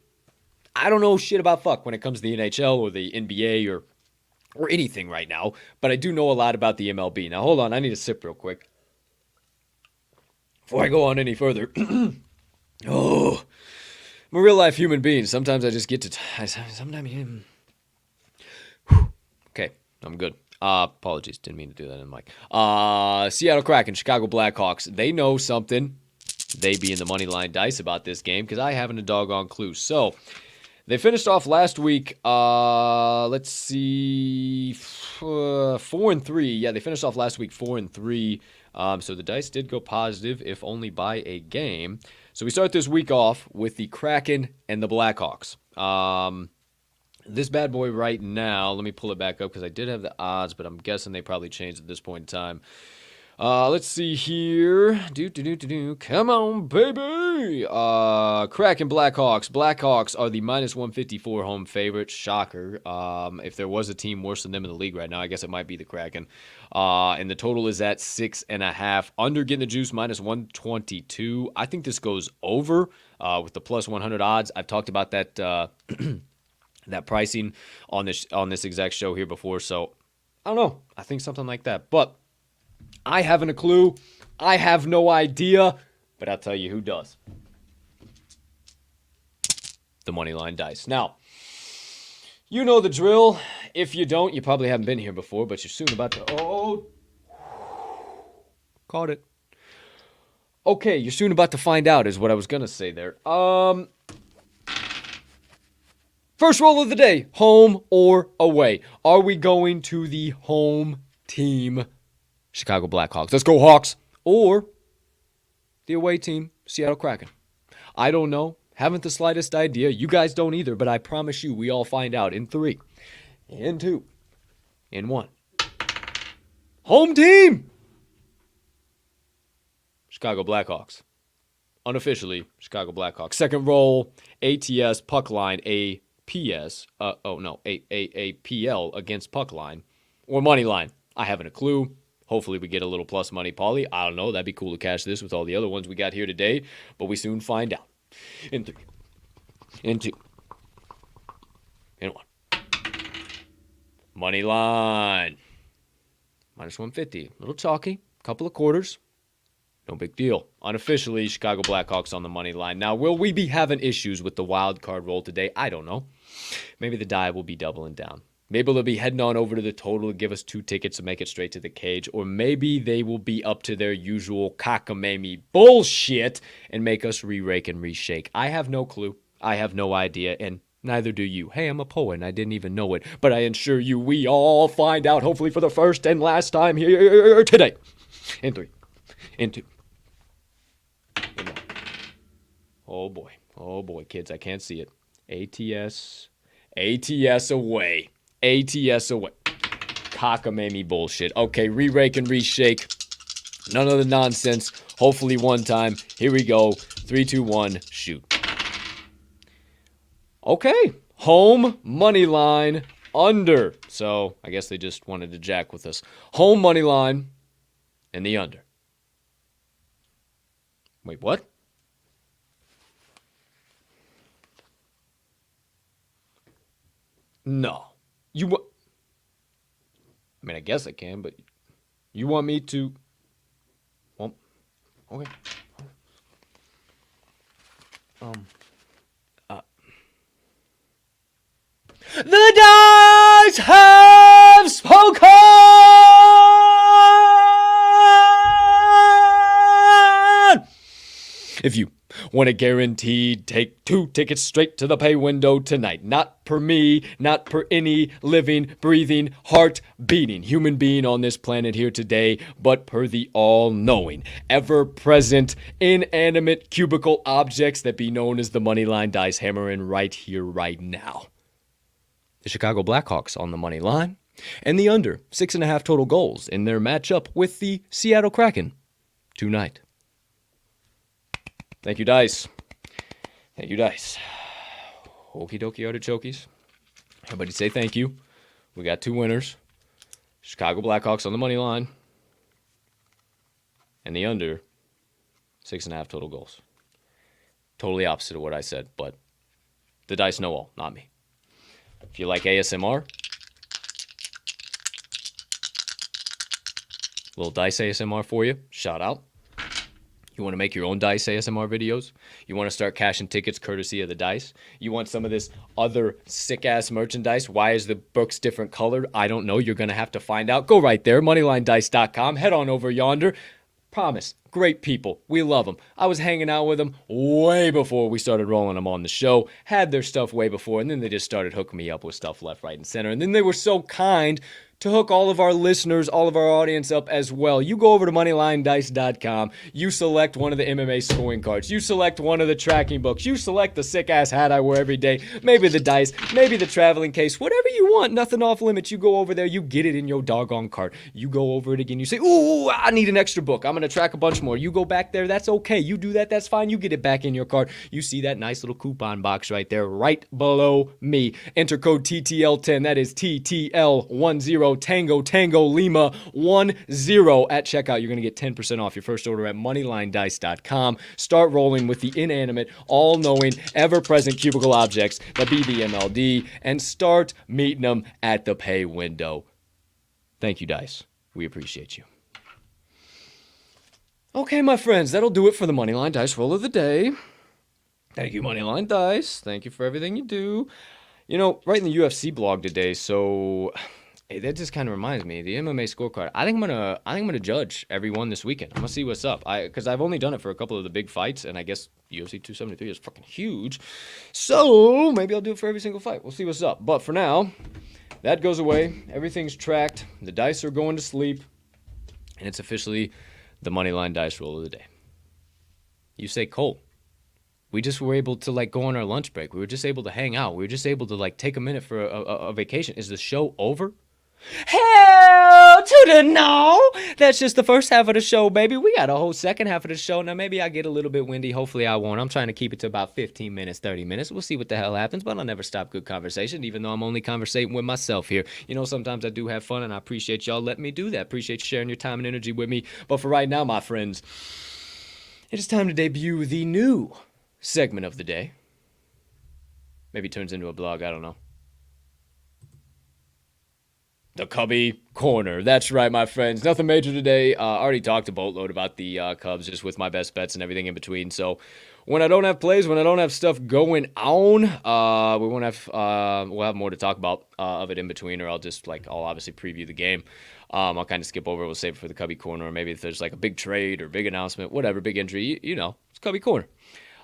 I don't know shit about fuck when it comes to the NHL or the NBA or anything right now, but I do know a lot about the MLB. Now, hold on, I need a sip real quick before I go on any further. Oh, I'm a real-life human being. Sometimes I just get to... Okay, I'm good. Apologies, didn't mean to do that in the mic. Seattle Kraken, Chicago Blackhawks. They know something. They be in the Moneyline Dice about this game because I haven't a doggone clue. So, they finished off last week, let's see, 4-3. Yeah, they finished off last week 4-3. So the dice did go positive, if only by a game. So we start this week off with the Kraken and the Blackhawks. This bad boy right now, let me pull it back up because I did have the odds, but I'm guessing they probably changed at this point in time. Let's see here. Come on, baby. Kraken Blackhawks. Blackhawks are the minus 154 home favorite. Shocker. If there was a team worse than them in the league right now, I guess it might be the Kraken. And the total is at 6.5. Under getting the juice, minus 122. I think this goes over with the plus 100 odds. I've talked about that that pricing on this exact show here before. So I don't know. I think something like that. But I haven't a clue. I have no idea. But I'll tell you who does. The Moneyline Dice. Now, you know the drill. If you don't, you probably haven't been here before, but you're soon about to... Oh! Caught it. Okay, you're soon about to find out is what I was going to say there. First roll of the day. Home or away? Are we going to the home team, Chicago Blackhawks? Let's go Hawks. Or the away team, Seattle Kraken. I don't know. Haven't the slightest idea. You guys don't either, but I promise you we all find out in 3, in 2, in 1. Home team! Chicago Blackhawks. Unofficially, Chicago Blackhawks. Second roll, ATS, puck line, APS. APL against puck line. Or money line. I haven't a clue. Hopefully we get a little plus money, Paulie. I don't know. That'd be cool to cash this with all the other ones we got here today. But we soon find out. In 3, in 2, in 1. Money line. Minus 150. A little chalky. Couple of quarters. No big deal. Unofficially, Chicago Blackhawks on the money line. Now, will we be having issues with the wild card roll today? I don't know. Maybe the die will be doubling down. Maybe they'll be heading on over to the total to give us 2 tickets to make it straight to the cage. Or maybe they will be up to their usual cockamamie bullshit and make us re-rake and re-shake. I have no clue. I have no idea. And neither do you. Hey, I'm a poet and I didn't even know it. But I assure you we all find out, hopefully for the first and last time here today. In 3, into. Oh boy, kids, I can't see it. ATS away. ATS away. Cockamamie bullshit. Okay, re-rake and reshake. None of the nonsense. Hopefully one time. Here we go. 3, 2, 1, shoot. Okay, home money line under. So I guess they just wanted to jack with us. Home money line and the under. Wait, what? No. I mean, I guess I can, but you want me to... Well, okay. The dice have spoken! If you want a guaranteed, take 2 tickets straight to the pay window tonight. Not per me, not per any living, breathing, heart-beating human being on this planet here today, but per the all-knowing, ever-present, inanimate cubicle objects that be known as the Moneyline Dice hammering right here, right now. The Chicago Blackhawks on the money line, and the under 6.5 total goals in their matchup with the Seattle Kraken tonight. Thank you, Dice. Thank you, Dice. Okie dokie artichokes. Everybody say thank you. We got 2 winners. Chicago Blackhawks on the money line, and the under 6.5 total goals. Totally opposite of what I said, but the Dice know all, not me. If you like ASMR, little Dice ASMR for you. Shout out. You want to make your own Dice ASMR videos? You want to start cashing tickets courtesy of the Dice? You want some of this other sick-ass merchandise? Why is the books different colored? I don't know. You're going to have to find out. Go right there, moneylinedice.com. Head on over yonder. Promise. Great people. We love them. I was hanging out with them way before we started rolling them on the show. Had their stuff way before, and then they just started hooking me up with stuff left, right, and center. And then they were so kind to hook all of our listeners, all of our audience up as well. You go over to moneylinedice.com. You select one of the MMA scoring cards. You select one of the tracking books. You select the sick-ass hat I wear every day. Maybe the dice. Maybe the traveling case. Whatever you want. Nothing off limits. You go over there. You get it in your doggone cart. You go over it again. You say, ooh, I need an extra book. I'm going to track a bunch more. You go back there. That's okay. You do that. That's fine. You get it back in your cart. You see that nice little coupon box right there, right below me. Enter code TTL10. That is TTL10. Tango Lima 10 at checkout. You're going to get 10% off your first order at moneylinedice.com. Start rolling with the inanimate, all-knowing, ever-present cubicle objects that be the MLD, and start meeting them at the pay window. Thank you, Dice. We appreciate you. Okay, my friends, that'll do it for the Moneyline Dice roll of the day. Thank you, Moneyline Dice. Thank you for everything you do. You know, writing the UFC blog today, so... Hey, that just kind of reminds me, the MMA scorecard. I think I'm gonna judge every one this weekend. I'm gonna see what's up. Because I've only done it for a couple of the big fights, and I guess UFC 273 is fucking huge. So maybe I'll do it for every single fight. We'll see what's up. But for now, that goes away. Everything's tracked. The dice are going to sleep, and it's officially the Moneyline Dice roll of the day. You say, Colt, we just were able to go on our lunch break. We were just able to hang out. We were just able to take a minute for a vacation. Is the show over? Hell to the no! That's just the first half of the show, baby. We got a whole second half of the show. Now, maybe I get a little bit windy. Hopefully, I won't. I'm trying to keep it to about 15 minutes, 30 minutes. We'll see what the hell happens, but I'll never stop good conversation, even though I'm only conversating with myself here. You know, sometimes I do have fun, and I appreciate y'all letting me do that. Appreciate you sharing your time and energy with me. But for right now, my friends, it is time to debut the new segment of the day. Maybe turns into a blog. I don't know. The Cubbie Corner. That's right, my friends. Nothing major today. Already talked a boatload about the Cubs, just with my best bets and everything in between. So when I don't have plays, when I don't have stuff going on, we'll have more to talk about of it in between, or I'll obviously preview the game. I'll kind of skip over it. We'll save it for the Cubbie Corner, or maybe if there's a big trade or big announcement, whatever, big injury, you know, it's Cubbie Corner.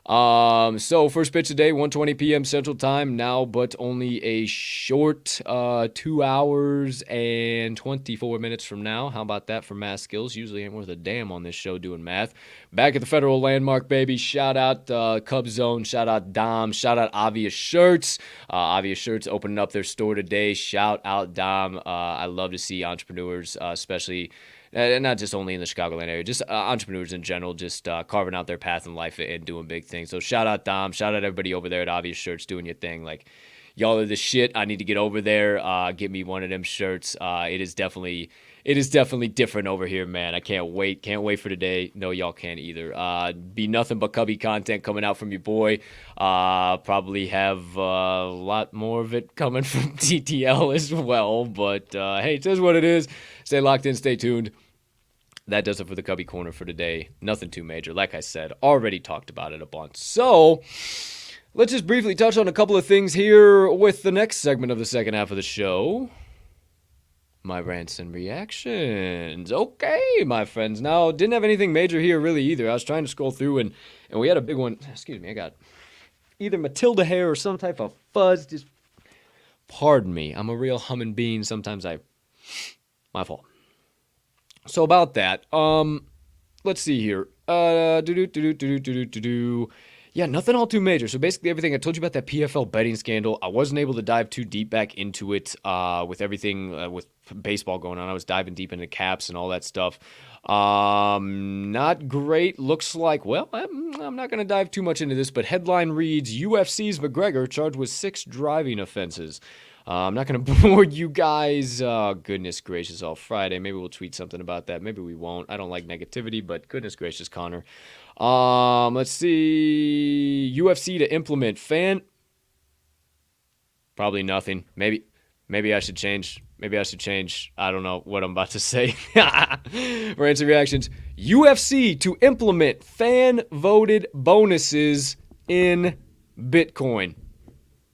So first pitch today, 1:20 p.m. Central Time now, but only a short 2 hours and 24 minutes from now. How about that for math skills? Usually ain't worth a damn on this show doing math. Back at the Federal Landmark, baby. Shout out Cub Zone. Shout out Dom. Shout out Obvious Shirts. Obvious Shirts opening up their store today. Shout out Dom. I love to see entrepreneurs, especially not just only in the Chicagoland area, just entrepreneurs in general, just carving out their path in life and doing big things. So shout out Dom, shout out everybody over there at Obvious Shirts doing your thing. Like, y'all are the shit. I need to get over there, get me one of them shirts. It is definitely different over here, man. I can't wait for today. No, y'all can't either. Be nothing but Cubbie content coming out from your boy. Probably have a lot more of it coming from TTL as well. But hey, it is what it is. Stay locked in, stay tuned. That does it for the Cubbie Corner for today. Nothing too major. Like I said, already talked about it a bunch. So let's just briefly touch on a couple of things here with the next segment of the second half of the show. My rants and reactions. Okay, my friends. Now, didn't have anything major here really either. I was trying to scroll through and we had a big one. Excuse me, I got either Matilda hair or some type of fuzz. Just pardon me. I'm a real humming bean. Sometimes my fault. So about that, let's see here. Yeah, nothing all too major. So basically everything, I told you about that PFL betting scandal. I wasn't able to dive too deep back into it with everything with baseball going on. I was diving deep into caps and all that stuff. Not great. Looks like, well, I'm not going to dive too much into this, but headline reads, UFC's McGregor charged with 6 driving offenses. I'm not going to bore you guys. Goodness gracious, all Friday. Maybe we'll tweet something about that. Maybe we won't. I don't like negativity, but goodness gracious, Connor. Let's see. UFC to implement fan. Probably nothing. Maybe I should change. I don't know what I'm about to say. Rants and reactions. UFC to implement fan-voted bonuses in Bitcoin.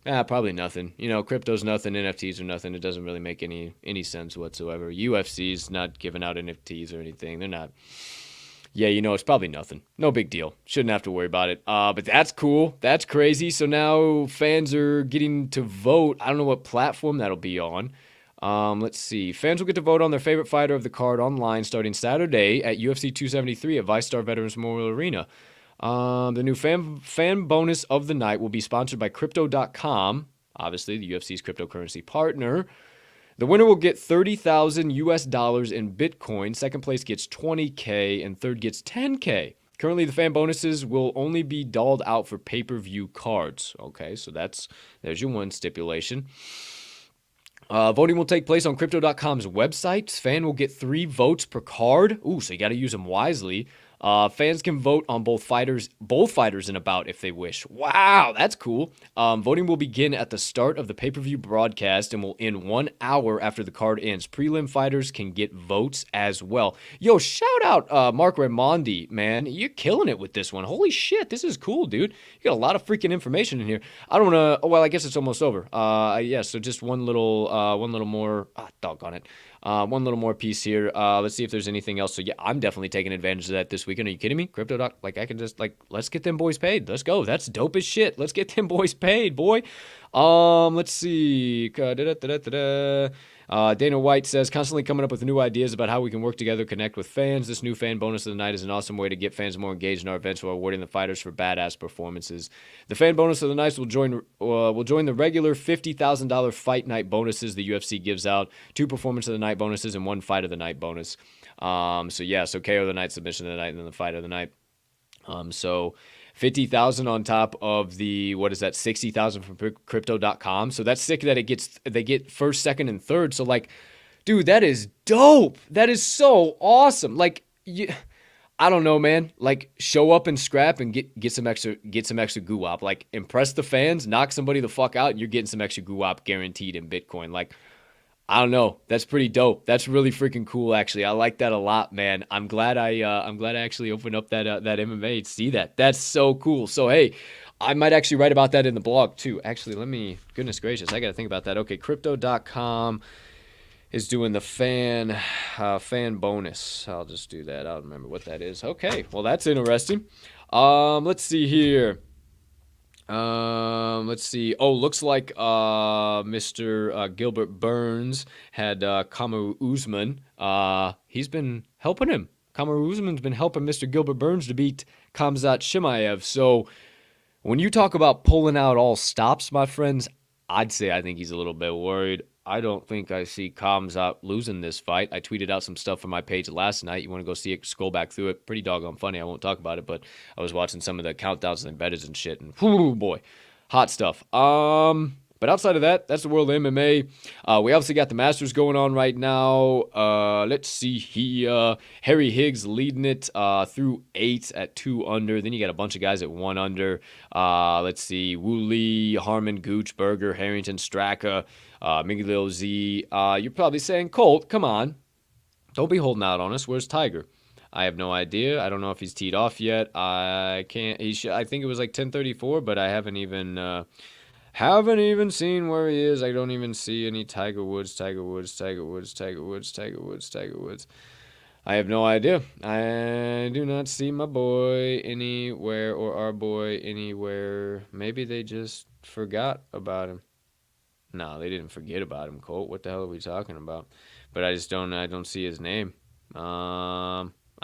Probably nothing. Crypto's nothing. NFTs are nothing. It doesn't really make any sense whatsoever. UFC's not giving out NFTs or anything. They're not. Yeah, it's probably nothing. No big deal. Shouldn't have to worry about it. But that's cool. That's crazy. So now fans are getting to vote. I don't know what platform that'll be on. Let's see. Fans will get to vote on their favorite fighter of the card online starting Saturday at UFC 273 at ViceStar Veterans Memorial Arena. The new fan bonus of the night will be sponsored by Crypto.com, obviously the UFC's cryptocurrency partner. The winner will get $30,000 in Bitcoin. Second place gets $20K, and third gets $10K. Currently, the fan bonuses will only be doled out for pay-per-view cards. Okay, so there's your one stipulation. Voting will take place on Crypto.com's website. Fan will get 3 votes per card. Ooh, so you got to use them wisely. Fans can vote on both fighters in a bout if they wish. Wow, that's cool. Voting will begin at the start of the pay-per-view broadcast and will end 1 hour after the card ends. Prelim fighters can get votes as well. Yo, shout out Mark Raimondi, man. You're killing it with this one. Holy shit, this is cool, dude. You got a lot of freaking information in here. I don't want to. Well, I guess it's almost over. Yeah. So just one little more. Doggone it. One little more piece here. Let's see if there's anything else. So yeah, I'm definitely taking advantage of that this weekend. Are you kidding me? Crypto.com, I can just let's get them boys paid. Let's go. That's dope as shit. Let's get them boys paid, boy. Let's see. Dana White says, constantly coming up with new ideas about how we can work together, connect with fans. This new fan bonus of the night is an awesome way to get fans more engaged in our events while awarding the fighters for badass performances. The fan bonus of the night will join the regular $50,000 fight night bonuses the UFC gives out, 2 performance of the night bonuses, and 1 fight of the night bonus. So KO of the night, submission of the night, and then the fight of the night. So 50,000 on top of the, 60,000 from Crypto.com. So that's sick that they get first, second, and third. So dude, that is dope. That is so awesome. I don't know, man. Show up and scrap and get some extra guwap. Impress the fans, knock somebody the fuck out, and you're getting some extra guwap guaranteed in Bitcoin. I don't know. That's pretty dope. That's really freaking cool, actually. I like that a lot, man. I'm glad I actually opened up that MMA to see that. That's so cool. So hey, I might actually write about that in the blog too. Actually, goodness gracious, I got to think about that. Okay, Crypto.com is doing the fan fan bonus. I'll just do that. I don't remember what that is. Okay, well, that's interesting. Let's see here. Let's see. Oh, looks like Mr. Gilbert Burns had Kamaru Usman. He's been helping him. Kamaru Usman's been helping Mr. Gilbert Burns to beat Khamzat Chimaev. So when you talk about pulling out all stops, my friends, I'd say I think he's a little bit worried. I don't think I see Khamzat losing this fight. I tweeted out some stuff from my page last night. You want to go see it, scroll back through it. Pretty doggone funny. I won't talk about it, but I was watching some of the countdowns and embeddeds and shit, and whoo, boy, hot stuff. But outside of that, that's the world of MMA. We obviously got the Masters going on right now. Let's see here. Harry Higgs leading it through 8 at 2 under. Then you got a bunch of guys at 1 under. Let's see. Wu Lee, Harmon, Gooch, Berger, Harrington, Straka, Miguel Z. You're probably saying, Colt, come on. Don't be holding out on us. Where's Tiger? I have no idea. I don't know if he's teed off yet. I can't. I think it was like 10:34, but I haven't even seen where he is. I don't even see any Tiger Woods. I have no idea. I do not see my boy anywhere or our boy anywhere. Maybe they just forgot about him. No, they didn't forget about him, Colt. What the hell are we talking about? But I don't see his name.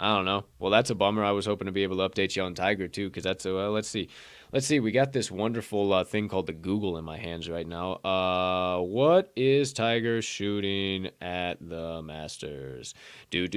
I don't know. Well, that's a bummer. I was hoping to be able to update you on Tiger, too, because that's let's see. We got this wonderful thing called the Google in my hands right now. What is Tiger shooting at the Masters? Well,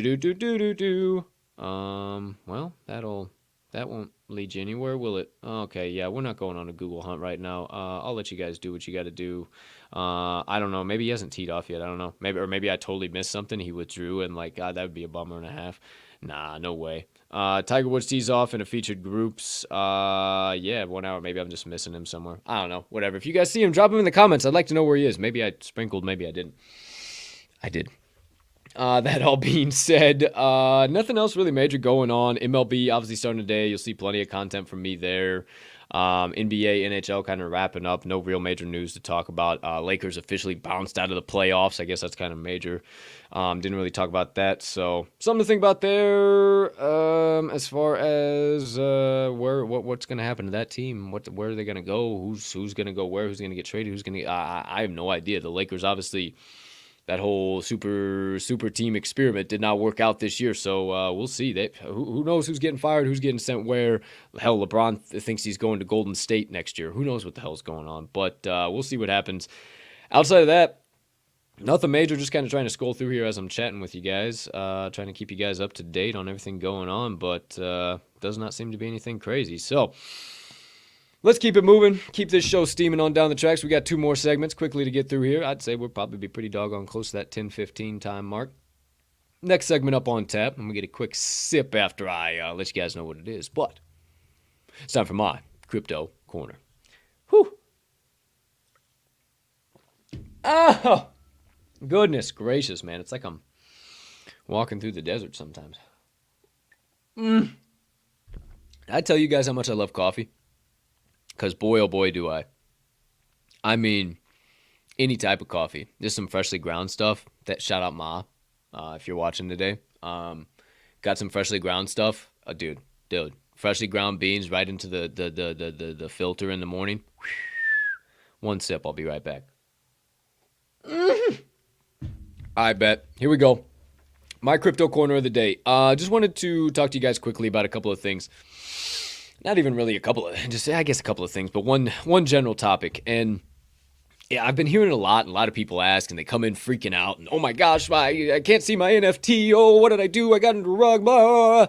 that won't lead you anywhere, will it? Okay, yeah, we're not going on a Google hunt right now. I'll let you guys do what you got to do. I don't know. Maybe he hasn't teed off yet. I don't know. Maybe I totally missed something. He withdrew, and God, that would be a bummer and a half. Nah, no way. Tiger Woods tees off in a featured groups. 1 hour. Maybe I'm just missing him somewhere. I don't know. Whatever. If you guys see him, drop him in the comments. I'd like to know where he is. Maybe I sprinkled. Maybe I didn't. I did. That all being said, nothing else really major going on. MLB obviously starting today. You'll see plenty of content from me there. NBA, NHL kind of wrapping up. No real major news to talk about. Lakers officially bounced out of the playoffs. I guess that's kind of major. Didn't really talk about that. So something to think about there. As far as what's going to happen to that team, where are they going to go? Who's going to go where? Who's going to get traded? Who's going to? I have no idea. The Lakers obviously. That whole super team experiment did not work out this year, so we'll see. Who knows who's getting fired, who's getting sent where? Hell, LeBron thinks he's going to Golden State next year. Who knows what the hell's going on? But we'll see what happens. Outside of that, nothing major. Just kind of trying to scroll through here as I'm chatting with you guys, trying to keep you guys up to date on everything going on, but does not seem to be anything crazy. So let's keep it moving. Keep this show steaming on down the tracks. We got 2 more segments quickly to get through here. I'd say we'll probably be pretty doggone close to that 10:15 time mark. Next segment up on tap. I'm going to get a quick sip after I let you guys know what it is. But it's time for my Crypto Corner. Whew. Oh, goodness gracious, man. It's like I'm walking through the desert sometimes. I tell you guys how much I love coffee. Because boy, oh boy, do I. I mean, any type of coffee. Just some freshly ground stuff. Shout out Ma, if you're watching today. Got some freshly ground stuff. Dude. Freshly ground beans right into the filter in the morning. 1 sip, I'll be right back. I bet. Here we go. My Crypto Corner of the day. Just wanted to talk to you guys quickly about a couple of things. Not even really a couple of things, but one general topic. And yeah, I've been hearing it a lot, and a lot of people ask, and they come in freaking out, and oh my gosh, I can't see my NFT, oh, what did I do? I got into a rug, blah.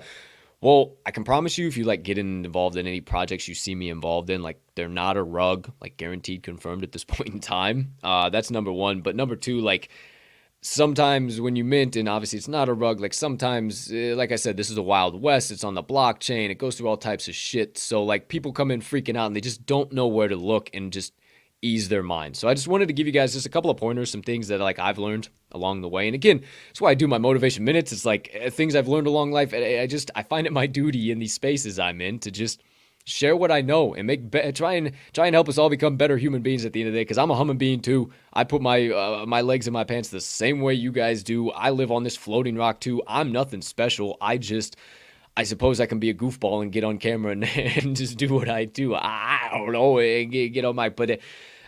Well, I can promise you, if you get involved in any projects you see me involved in, they're not a rug, guaranteed, confirmed at this point in time. That's number 1. But number 2, sometimes when you mint, and obviously it's not a rug, sometimes, like I said, this is a Wild West, it's on the blockchain, it goes through all types of shit, so people come in freaking out, and they just don't know where to look and just ease their mind. So I just wanted to give you guys just a couple of pointers, some things that I've learned along the way, and again, that's why I do my motivation minutes. It's things I've learned along life. I find it my duty in these spaces I'm in to just share what I know, and try and help us all become better human beings at the end of the day. Because I'm a human being too. I put my legs in my pants the same way you guys do. I live on this floating rock too. I'm nothing special. I suppose I can be a goofball and get on camera and just do what I do. I don't know, and get on my. But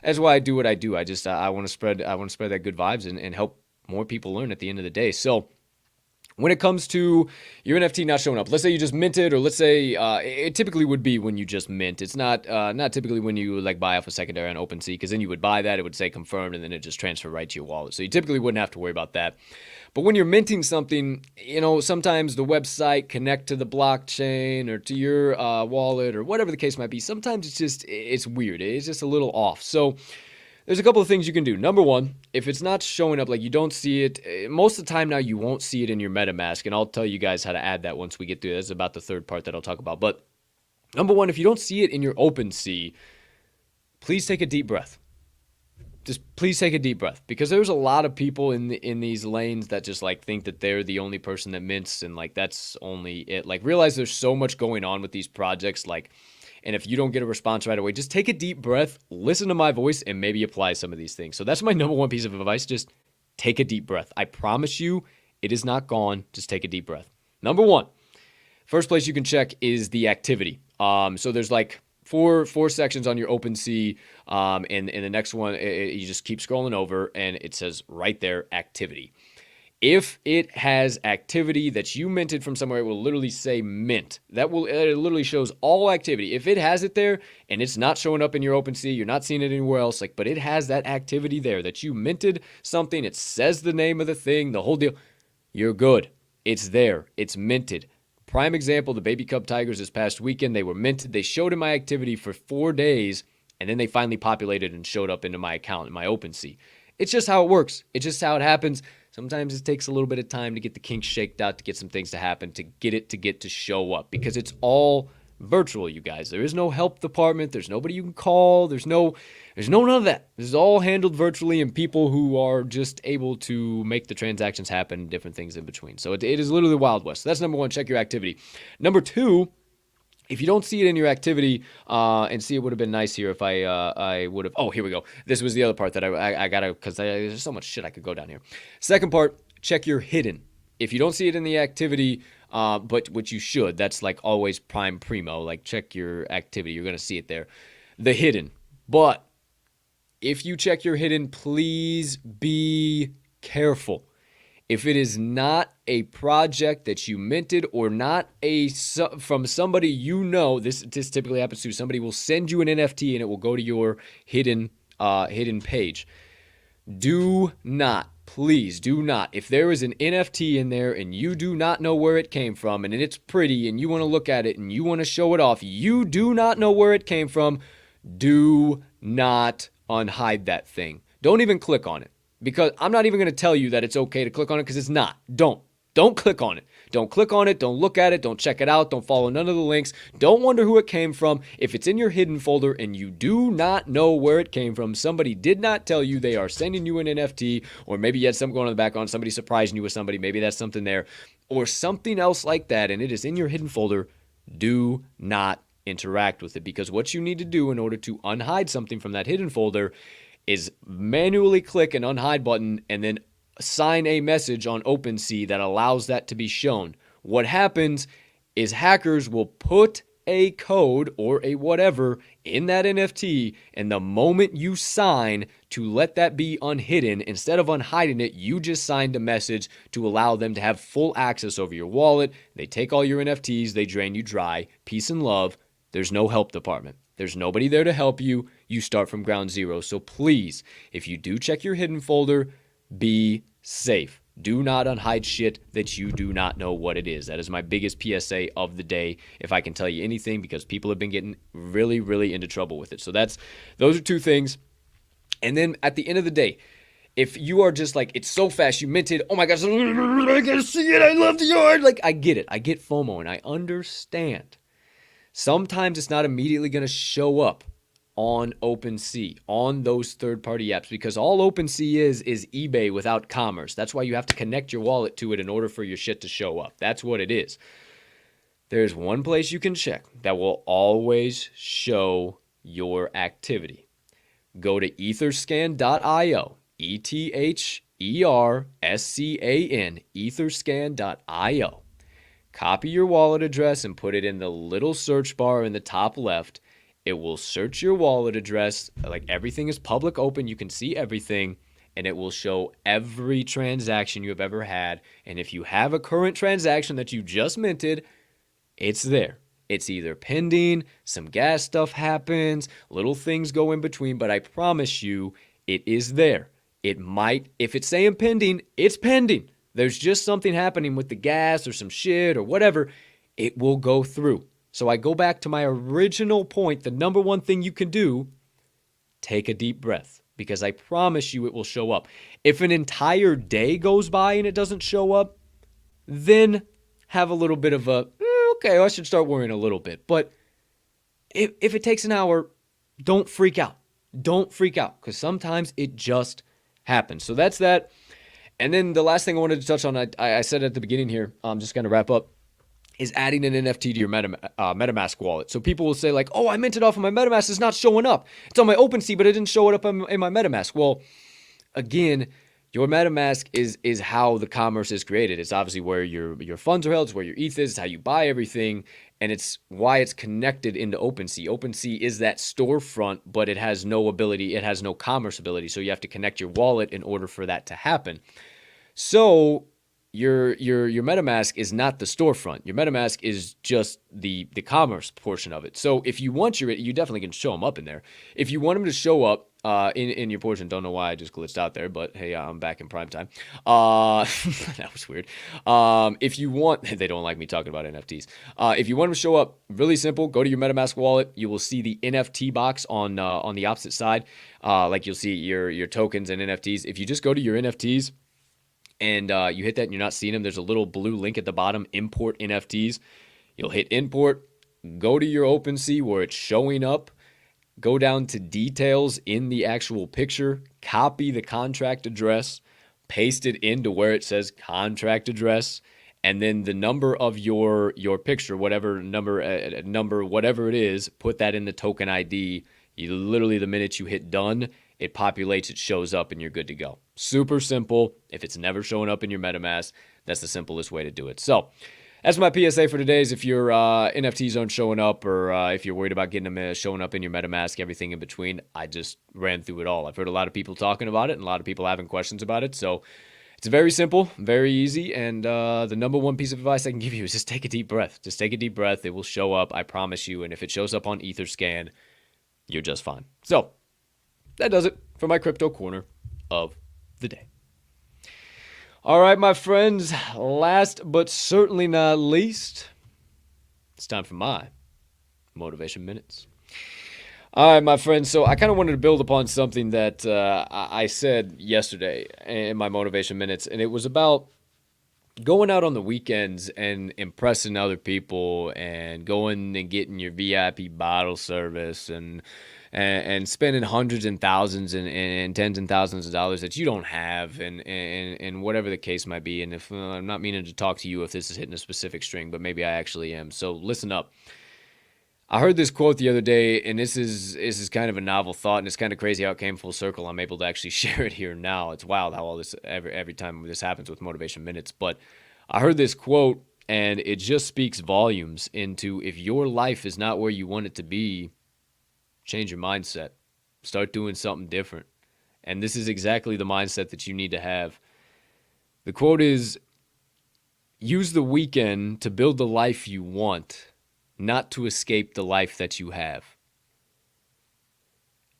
that's why I do what I do. I want to spread that good vibes and help more people learn at the end of the day. So when it comes to your NFT not showing up, let's say you just minted, or let's say it typically would be when you just mint. It's not typically when you like buy off a secondary on OpenSea, because then you would buy that, it would say confirmed, and then it just transfer right to your wallet. So you typically wouldn't have to worry about that. But when you're minting something, sometimes the website connect to the blockchain or to your wallet or whatever the case might be. Sometimes it's weird. It's just a little off. So there's a couple of things you can do. Number one, if it's not showing up, like you don't see it, most of the time now you won't see it in your MetaMask, and I'll tell you guys how to add that once we get through. That's about the third part that I'll talk about. But number one, if you don't see it in your OpenSea, please take a deep breath. Just please take a deep breath, because there's a lot of people in these lanes that just like think that they're the only person that mints, and like that's only it. Like, realize there's so much going on with these projects, like, and if you don't get a response right away, just take a deep breath, listen to my voice, and maybe apply some of these things. So that's my number one piece of advice. Just take a deep breath. I promise you, it is not gone. Just take a deep breath. Number one, first place you can check is the activity. So there's like four sections on your OpenSea, and the next one, you just keep scrolling over, and it says right there, activity. If it has activity that you minted from somewhere, it will literally say mint. It literally shows all activity. If it has it there and it's not showing up in your OpenSea, you're not seeing it anywhere else, but it has that activity there that you minted something, it says the name of the thing, the whole deal, you're good. It's there. It's minted. Prime example, the Baby Cub Tigers this past weekend, they were minted. They showed in my activity for 4 days, and then they finally populated and showed up into my account in my OpenSea. It's just how it works. It's just how it happens. Sometimes it takes a little bit of time to get the kinks shaked out, to get some things to happen, to get to show up, because it's all virtual, you guys. There is no help department. There's nobody you can call. There's no none of that. This is all handled virtually, and people who are just able to make the transactions happen, different things in between. So it is literally the Wild West. So that's number one, check your activity. Number two, if you don't see it in your activity, and see, it would have been nice here if I would have. Oh, here we go. This was the other part that I got to, because there's so much shit I could go down here. Second part, check your hidden. If you don't see it in the activity, but which you should, that's like always primo, like check your activity. You're going to see it there. The hidden. But if you check your hidden, please be careful. If it is not a project that you minted, or not from somebody you know, this typically happens to, somebody will send you an NFT and it will go to your hidden page. Do not, please do not. If there is an NFT in there and you do not know where it came from, and it's pretty and you want to look at it and you want to show it off, you do not know where it came from, do not unhide that thing. Don't even click on it. Because I'm not even going to tell you that it's okay to click on it, because it's not. Don't click on it. Don't click on it. Don't look at it. Don't check it out. Don't follow none of the links. Don't wonder who it came from. If it's in your hidden folder and you do not know where it came from, somebody did not tell you they are sending you an NFT, or maybe you had something going on in the background, somebody surprising you with somebody, maybe that's something there, or something else like that, and it is in your hidden folder, do not interact with it. Because what you need to do in order to unhide something from that hidden folder is manually click an unhide button and then sign a message on OpenSea that allows that to be shown. What happens is hackers will put a code or a whatever in that NFT, and the moment you sign to let that be unhidden, instead of unhiding it, you just signed a message to allow them to have full access over your wallet. They take all your NFTs, they drain you dry. Peace and love. There's no help department. There's nobody there to help you. You start from ground zero. So please, if you do check your hidden folder, be safe. Do not unhide shit that you do not know what it is. That is my biggest PSA of the day, if I can tell you anything, because people have been getting really, really into trouble with it. So those are two things. And then at the end of the day, if you are just like, it's so fast, you minted, oh my gosh, I gotta see it, I love the yard. Like, I get it. I get FOMO, and I understand. Sometimes it's not immediately going to show up on OpenSea, on those third-party apps, because all OpenSea is eBay without commerce. That's why you have to connect your wallet to it in order for your shit to show up. That's what it is. there's one place you can check that will always show your activity. Go to etherscan.io, ETHERSCAN, etherscan.io. Copy your wallet address and put it in the little search bar in the top left. It will search your wallet address. Like, everything is public open. You can see everything, and it will show every transaction you have ever had. And if you have a current transaction that you just minted, it's there. It's either pending, some gas stuff happens, little things go in between, but I promise you, it is there. It might, if it's saying pending, it's pending. There's just something happening with the gas or some shit or whatever. It will go through. So I go back to my original point. The number one thing you can do, take a deep breath, because I promise you it will show up. If an entire day goes by and it doesn't show up, then have a little bit of a, okay, I should start worrying a little bit. But if it takes an hour, don't freak out. Don't freak out, because sometimes it just happens. So that's that. And then the last thing I wanted to touch on, I said at the beginning here, I'm just going to wrap up, is adding an NFT to your MetaMask wallet. So people will say like, oh, I minted off of my MetaMask. It's not showing up. It's on my OpenSea, but it didn't show it up in my MetaMask. Well, again, your MetaMask is how the commerce is created. It's obviously where your funds are held. It's where your ETH is. It's how you buy everything. And it's why it's connected into OpenSea. OpenSea is that storefront, but it has no ability. It has no commerce ability. So you have to connect your wallet in order for that to happen. So your MetaMask is not the storefront. Your MetaMask is just the commerce portion of it. So if you want you definitely can show them up in there. If you want them to show up in your portion, don't know why I just glitched out there, but hey, I'm back in prime time. That was weird. If you want, they don't like me talking about NFTs. If you want them to show up, really simple. Go to your MetaMask wallet. You will see the NFT box on the opposite side. Like you'll see your tokens and NFTs. If you just go to your NFTs, and you hit that and you're not seeing them, there's a little blue link at the bottom, import NFTs. You'll hit import, go to your OpenSea where it's showing up, go down to details in the actual picture, copy the contract address, paste it into where it says contract address, and then the number of your picture, whatever number, whatever it is, put that in the token ID. You literally, the minute you hit done, it populates, it shows up, and you're good to go. Super simple. If it's never showing up in your MetaMask, that's the simplest way to do it. So that's my PSA for today, is if your NFTs aren't showing up, or if you're worried about getting them showing up in your MetaMask, everything in between, I just ran through it all. I've heard a lot of people talking about it and a lot of people having questions about it. So it's very simple, very easy, and the number one piece of advice I can give you is just take a deep breath. Just take a deep breath. It will show up, I promise you, and if it shows up on Etherscan, you're just fine. So that does it for my crypto corner of the day. All right, my friends, last but certainly not least, it's time for my motivation minutes. All right, my friends, so I kind of wanted to build upon something that I said yesterday in my motivation minutes, and it was about going out on the weekends and impressing other people and going and getting your VIP bottle service and spending hundreds and thousands and tens and thousands of dollars that you don't have, and whatever the case might be. And if I'm not meaning to talk to you if this is hitting a specific string, but maybe I actually am. So listen up. I heard this quote the other day, and this is kind of a novel thought, and it's kind of crazy how it came full circle. I'm able to actually share it here now. It's wild how all this every time this happens with Motivation Minutes. But I heard this quote, and it just speaks volumes into, if your life is not where you want it to be, change your mindset. Start doing something different. And this is exactly the mindset that you need to have. The quote is, use the weekend to build the life you want, not to escape the life that you have.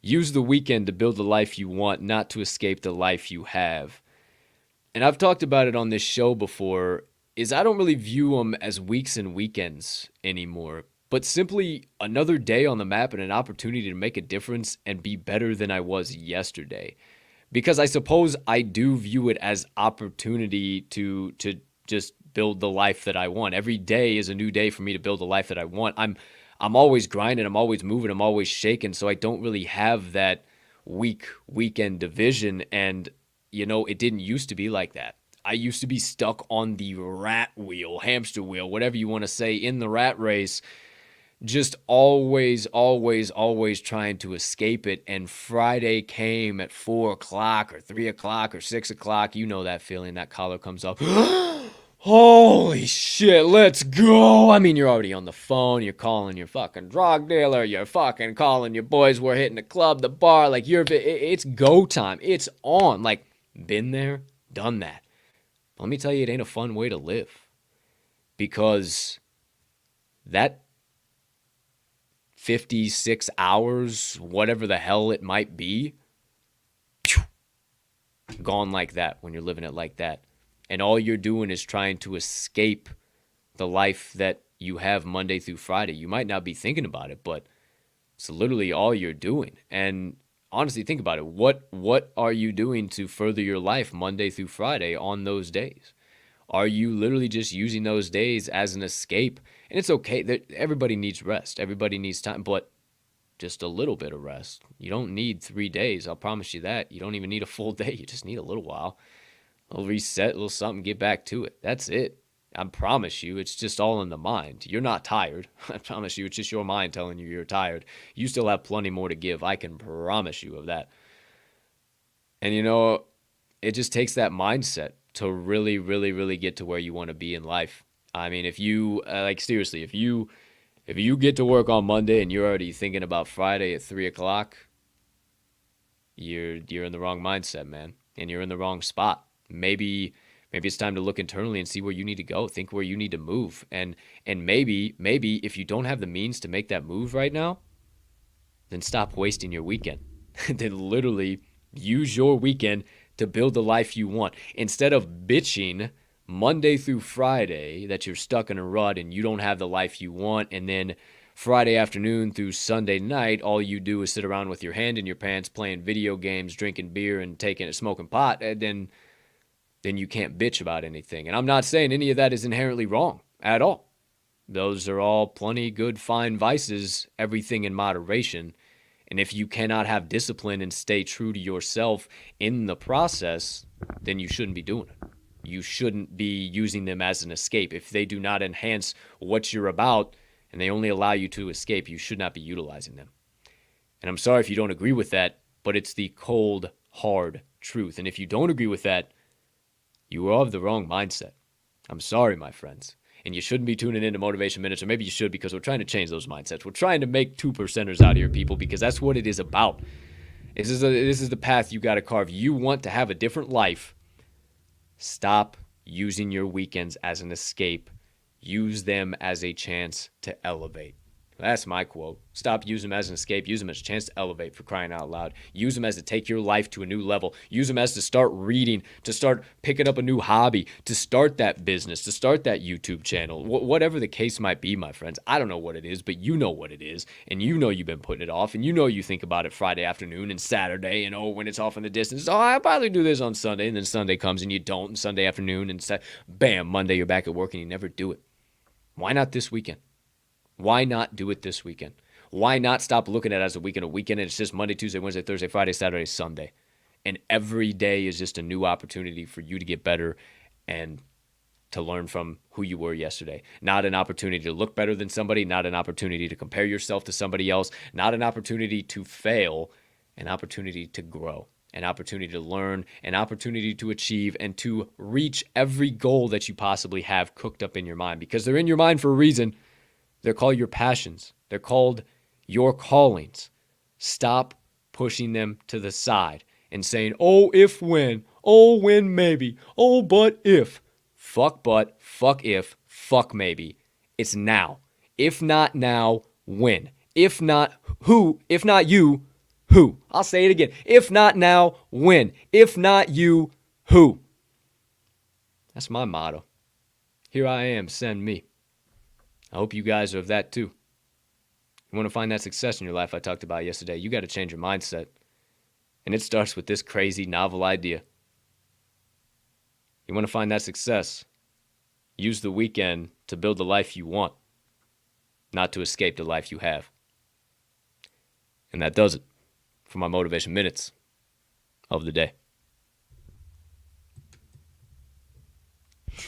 Use the weekend to build the life you want, not to escape the life you have. And I've talked about it on this show before, is I don't really view them as weeks and weekends anymore, but simply another day on the map and an opportunity to make a difference and be better than I was yesterday. Because I suppose I do view it as opportunity to just build the life that I want. Every day is a new day for me to build the life that I want. I'm always grinding, I'm always moving, I'm always shaking, so I don't really have that weekend division. And, you know, it didn't used to be like that. I used to be stuck on the rat wheel, hamster wheel, whatever you want to say, in the rat race, just always, always, always trying to escape it. And Friday came at 4 o'clock or 3 o'clock or 6 o'clock. You know that feeling, that collar comes up. Holy shit, let's go. I mean, you're already on the phone. You're calling your fucking drug dealer. You're fucking calling your boys. We're hitting the club, the bar. Like, it's go time. It's on. Like, been there, done that. Let me tell you, it ain't a fun way to live. Because that 56 hours, whatever the hell it might be, gone like that when you're living it like that. And all you're doing is trying to escape the life that you have Monday through Friday. You might not be thinking about it, but it's literally all you're doing. And honestly, think about it. What are you doing to further your life Monday through Friday on those days? Are you literally just using those days as an escape? And it's okay. Everybody needs rest. Everybody needs time, but just a little bit of rest. You don't need 3 days. I'll promise you that. You don't even need a full day. You just need a little while. A little reset, a little something, get back to it. That's it. I promise you, it's just all in the mind. You're not tired. I promise you, it's just your mind telling you you're tired. You still have plenty more to give. I can promise you of that. And it just takes that mindset to really, really, really get to where you want to be in life. I mean, if you, seriously, if you get to work on Monday and you're already thinking about Friday at 3 o'clock, you're in the wrong mindset, man. And you're in the wrong spot. Maybe it's time to look internally and see where you need to go. Think where you need to move. And maybe if you don't have the means to make that move right now, then stop wasting your weekend. Then literally use your weekend to build the life you want. Instead of bitching Monday through Friday that you're stuck in a rut and you don't have the life you want, and then Friday afternoon through Sunday night, all you do is sit around with your hand in your pants playing video games, drinking beer, and smoking pot, and then you can't bitch about anything. And I'm not saying any of that is inherently wrong at all. Those are all plenty good, fine vices, everything in moderation. And if you cannot have discipline and stay true to yourself in the process, then you shouldn't be doing it. You shouldn't be using them as an escape. If they do not enhance what you're about and they only allow you to escape, you should not be utilizing them. And I'm sorry if you don't agree with that, but it's the cold, hard truth. And if you don't agree with that, you are of the wrong mindset. I'm sorry, my friends. And you shouldn't be tuning into Motivation Minutes, or maybe you should, because we're trying to change those mindsets. We're trying to make 2%ers out of here, people, because that's what it is about. This is the path you got to carve. You want to have a different life. Stop using your weekends as an escape. Use them as a chance to elevate. That's my quote. Stop using them as an escape. Use them as a chance to elevate, for crying out loud. Use them as to take your life to a new level. Use them as to start reading, to start picking up a new hobby, to start that business, to start that YouTube channel. Whatever the case might be, my friends. I don't know what it is, but you know what it is. And you know you've been putting it off. And you know you think about it Friday afternoon and Saturday. And when it's off in the distance, I'll probably do this on Sunday. And then Sunday comes and you don't. And Sunday afternoon and bam, Monday you're back at work and you never do it. Why not this weekend? Why not do it this weekend? Why not stop looking at it as a weekend and it's just Monday, Tuesday, Wednesday, Thursday, Friday, Saturday, Sunday. And every day is just a new opportunity for you to get better and to learn from who you were yesterday. Not an opportunity to look better than somebody, not an opportunity to compare yourself to somebody else, not an opportunity to fail, an opportunity to grow, an opportunity to learn, an opportunity to achieve, and to reach every goal that you possibly have cooked up in your mind, because they're in your mind for a reason. They're called your passions. They're called your callings. Stop pushing them to the side and saying, oh, if, when, oh, when, maybe, oh, but if. Fuck but, fuck if, fuck maybe. It's now. If not now, when? If not who? If not you, who? I'll say it again. If not now, when? If not you, who? That's my motto. Here I am, send me. I hope you guys are of that too. You want to find that success in your life I talked about yesterday, you got to change your mindset. And it starts with this crazy, novel idea. You want to find that success, use the weekend to build the life you want, not to escape the life you have. And that does it for my Motivation Minutes of the day.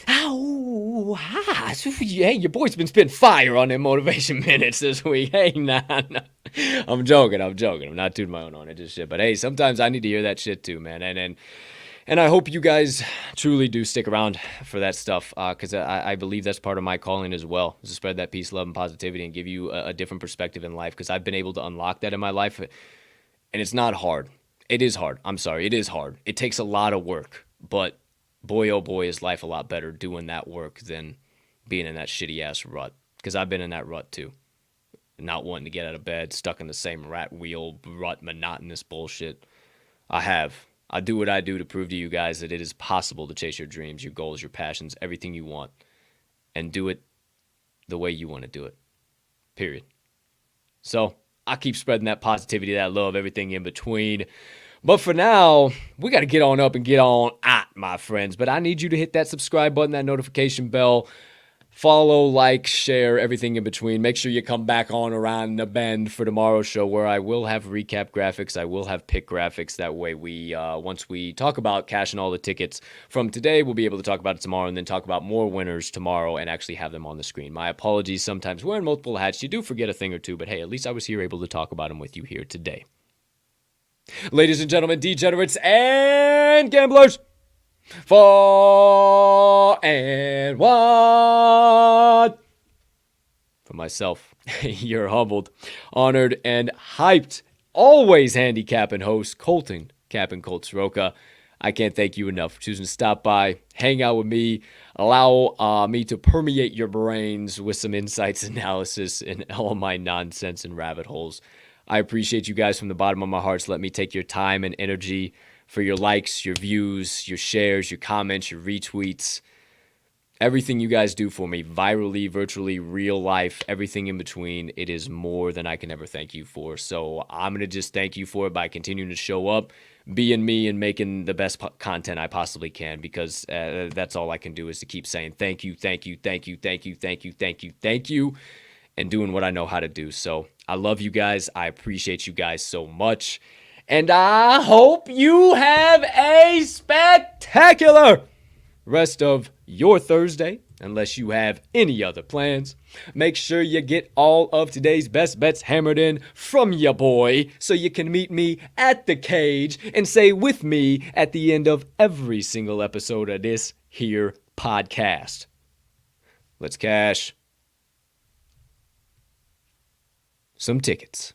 Hey, your boy's been spitting fire on them motivation minutes this week. Hey, nah. I'm joking. I'm not tooting my own horn. Just shit. But hey, sometimes I need to hear that shit too, man. And I hope you guys truly do stick around for that stuff, because I believe that's part of my calling as well, is to spread that peace, love, and positivity and give you a different perspective in life, because I've been able to unlock that in my life, and it's not hard. It is hard. I'm sorry. It is hard. It takes a lot of work, but boy, oh boy, is life a lot better doing that work than being in that shitty-ass rut, because I've been in that rut too. Not wanting to get out of bed, stuck in the same rat wheel, rut, monotonous bullshit. I do what I do to prove to you guys that it is possible to chase your dreams, your goals, your passions, everything you want, and do it the way you want to do it. Period. So I keep spreading that positivity, that love, everything in between. But for now, we got to get on up and get on out, my friends. But I need you to hit that subscribe button, that notification bell. Follow, like, share, everything in between. Make sure you come back on around the bend for tomorrow's show, where I will have recap graphics. I will have pick graphics. That way once we talk about cashing all the tickets from today, we'll be able to talk about it tomorrow and then talk about more winners tomorrow and actually have them on the screen. My apologies. Sometimes wearing multiple hats, you do forget a thing or two, but hey, at least I was here able to talk about them with you here today. Ladies and gentlemen, degenerates and gamblers, 4 and 1. For myself, you're humbled, honored, and hyped, always handicapping host, Colton, Cappin, Colt Soroka. I can't thank you enough for choosing to stop by, hang out with me, allow me to permeate your brains with some insights, analysis, and all my nonsense and rabbit holes. I appreciate you guys from the bottom of my heart. So let me take your time and energy for your likes, your views, your shares, your comments, your retweets, everything you guys do for me, virally, virtually, real life, everything in between. It is more than I can ever thank you for. So I'm going to just thank you for it by continuing to show up, being me, and making the best content I possibly can, because that's all I can do, is to keep saying thank you, thank you, thank you, thank you, thank you, thank you, thank you, and doing what I know how to do. So I love you guys. I appreciate you guys so much. And I hope you have a spectacular rest of your Thursday, unless you have any other plans. Make sure you get all of today's best bets hammered in from your boy, so you can meet me at the cage and say with me at the end of every single episode of this here podcast. Let's cash some tickets.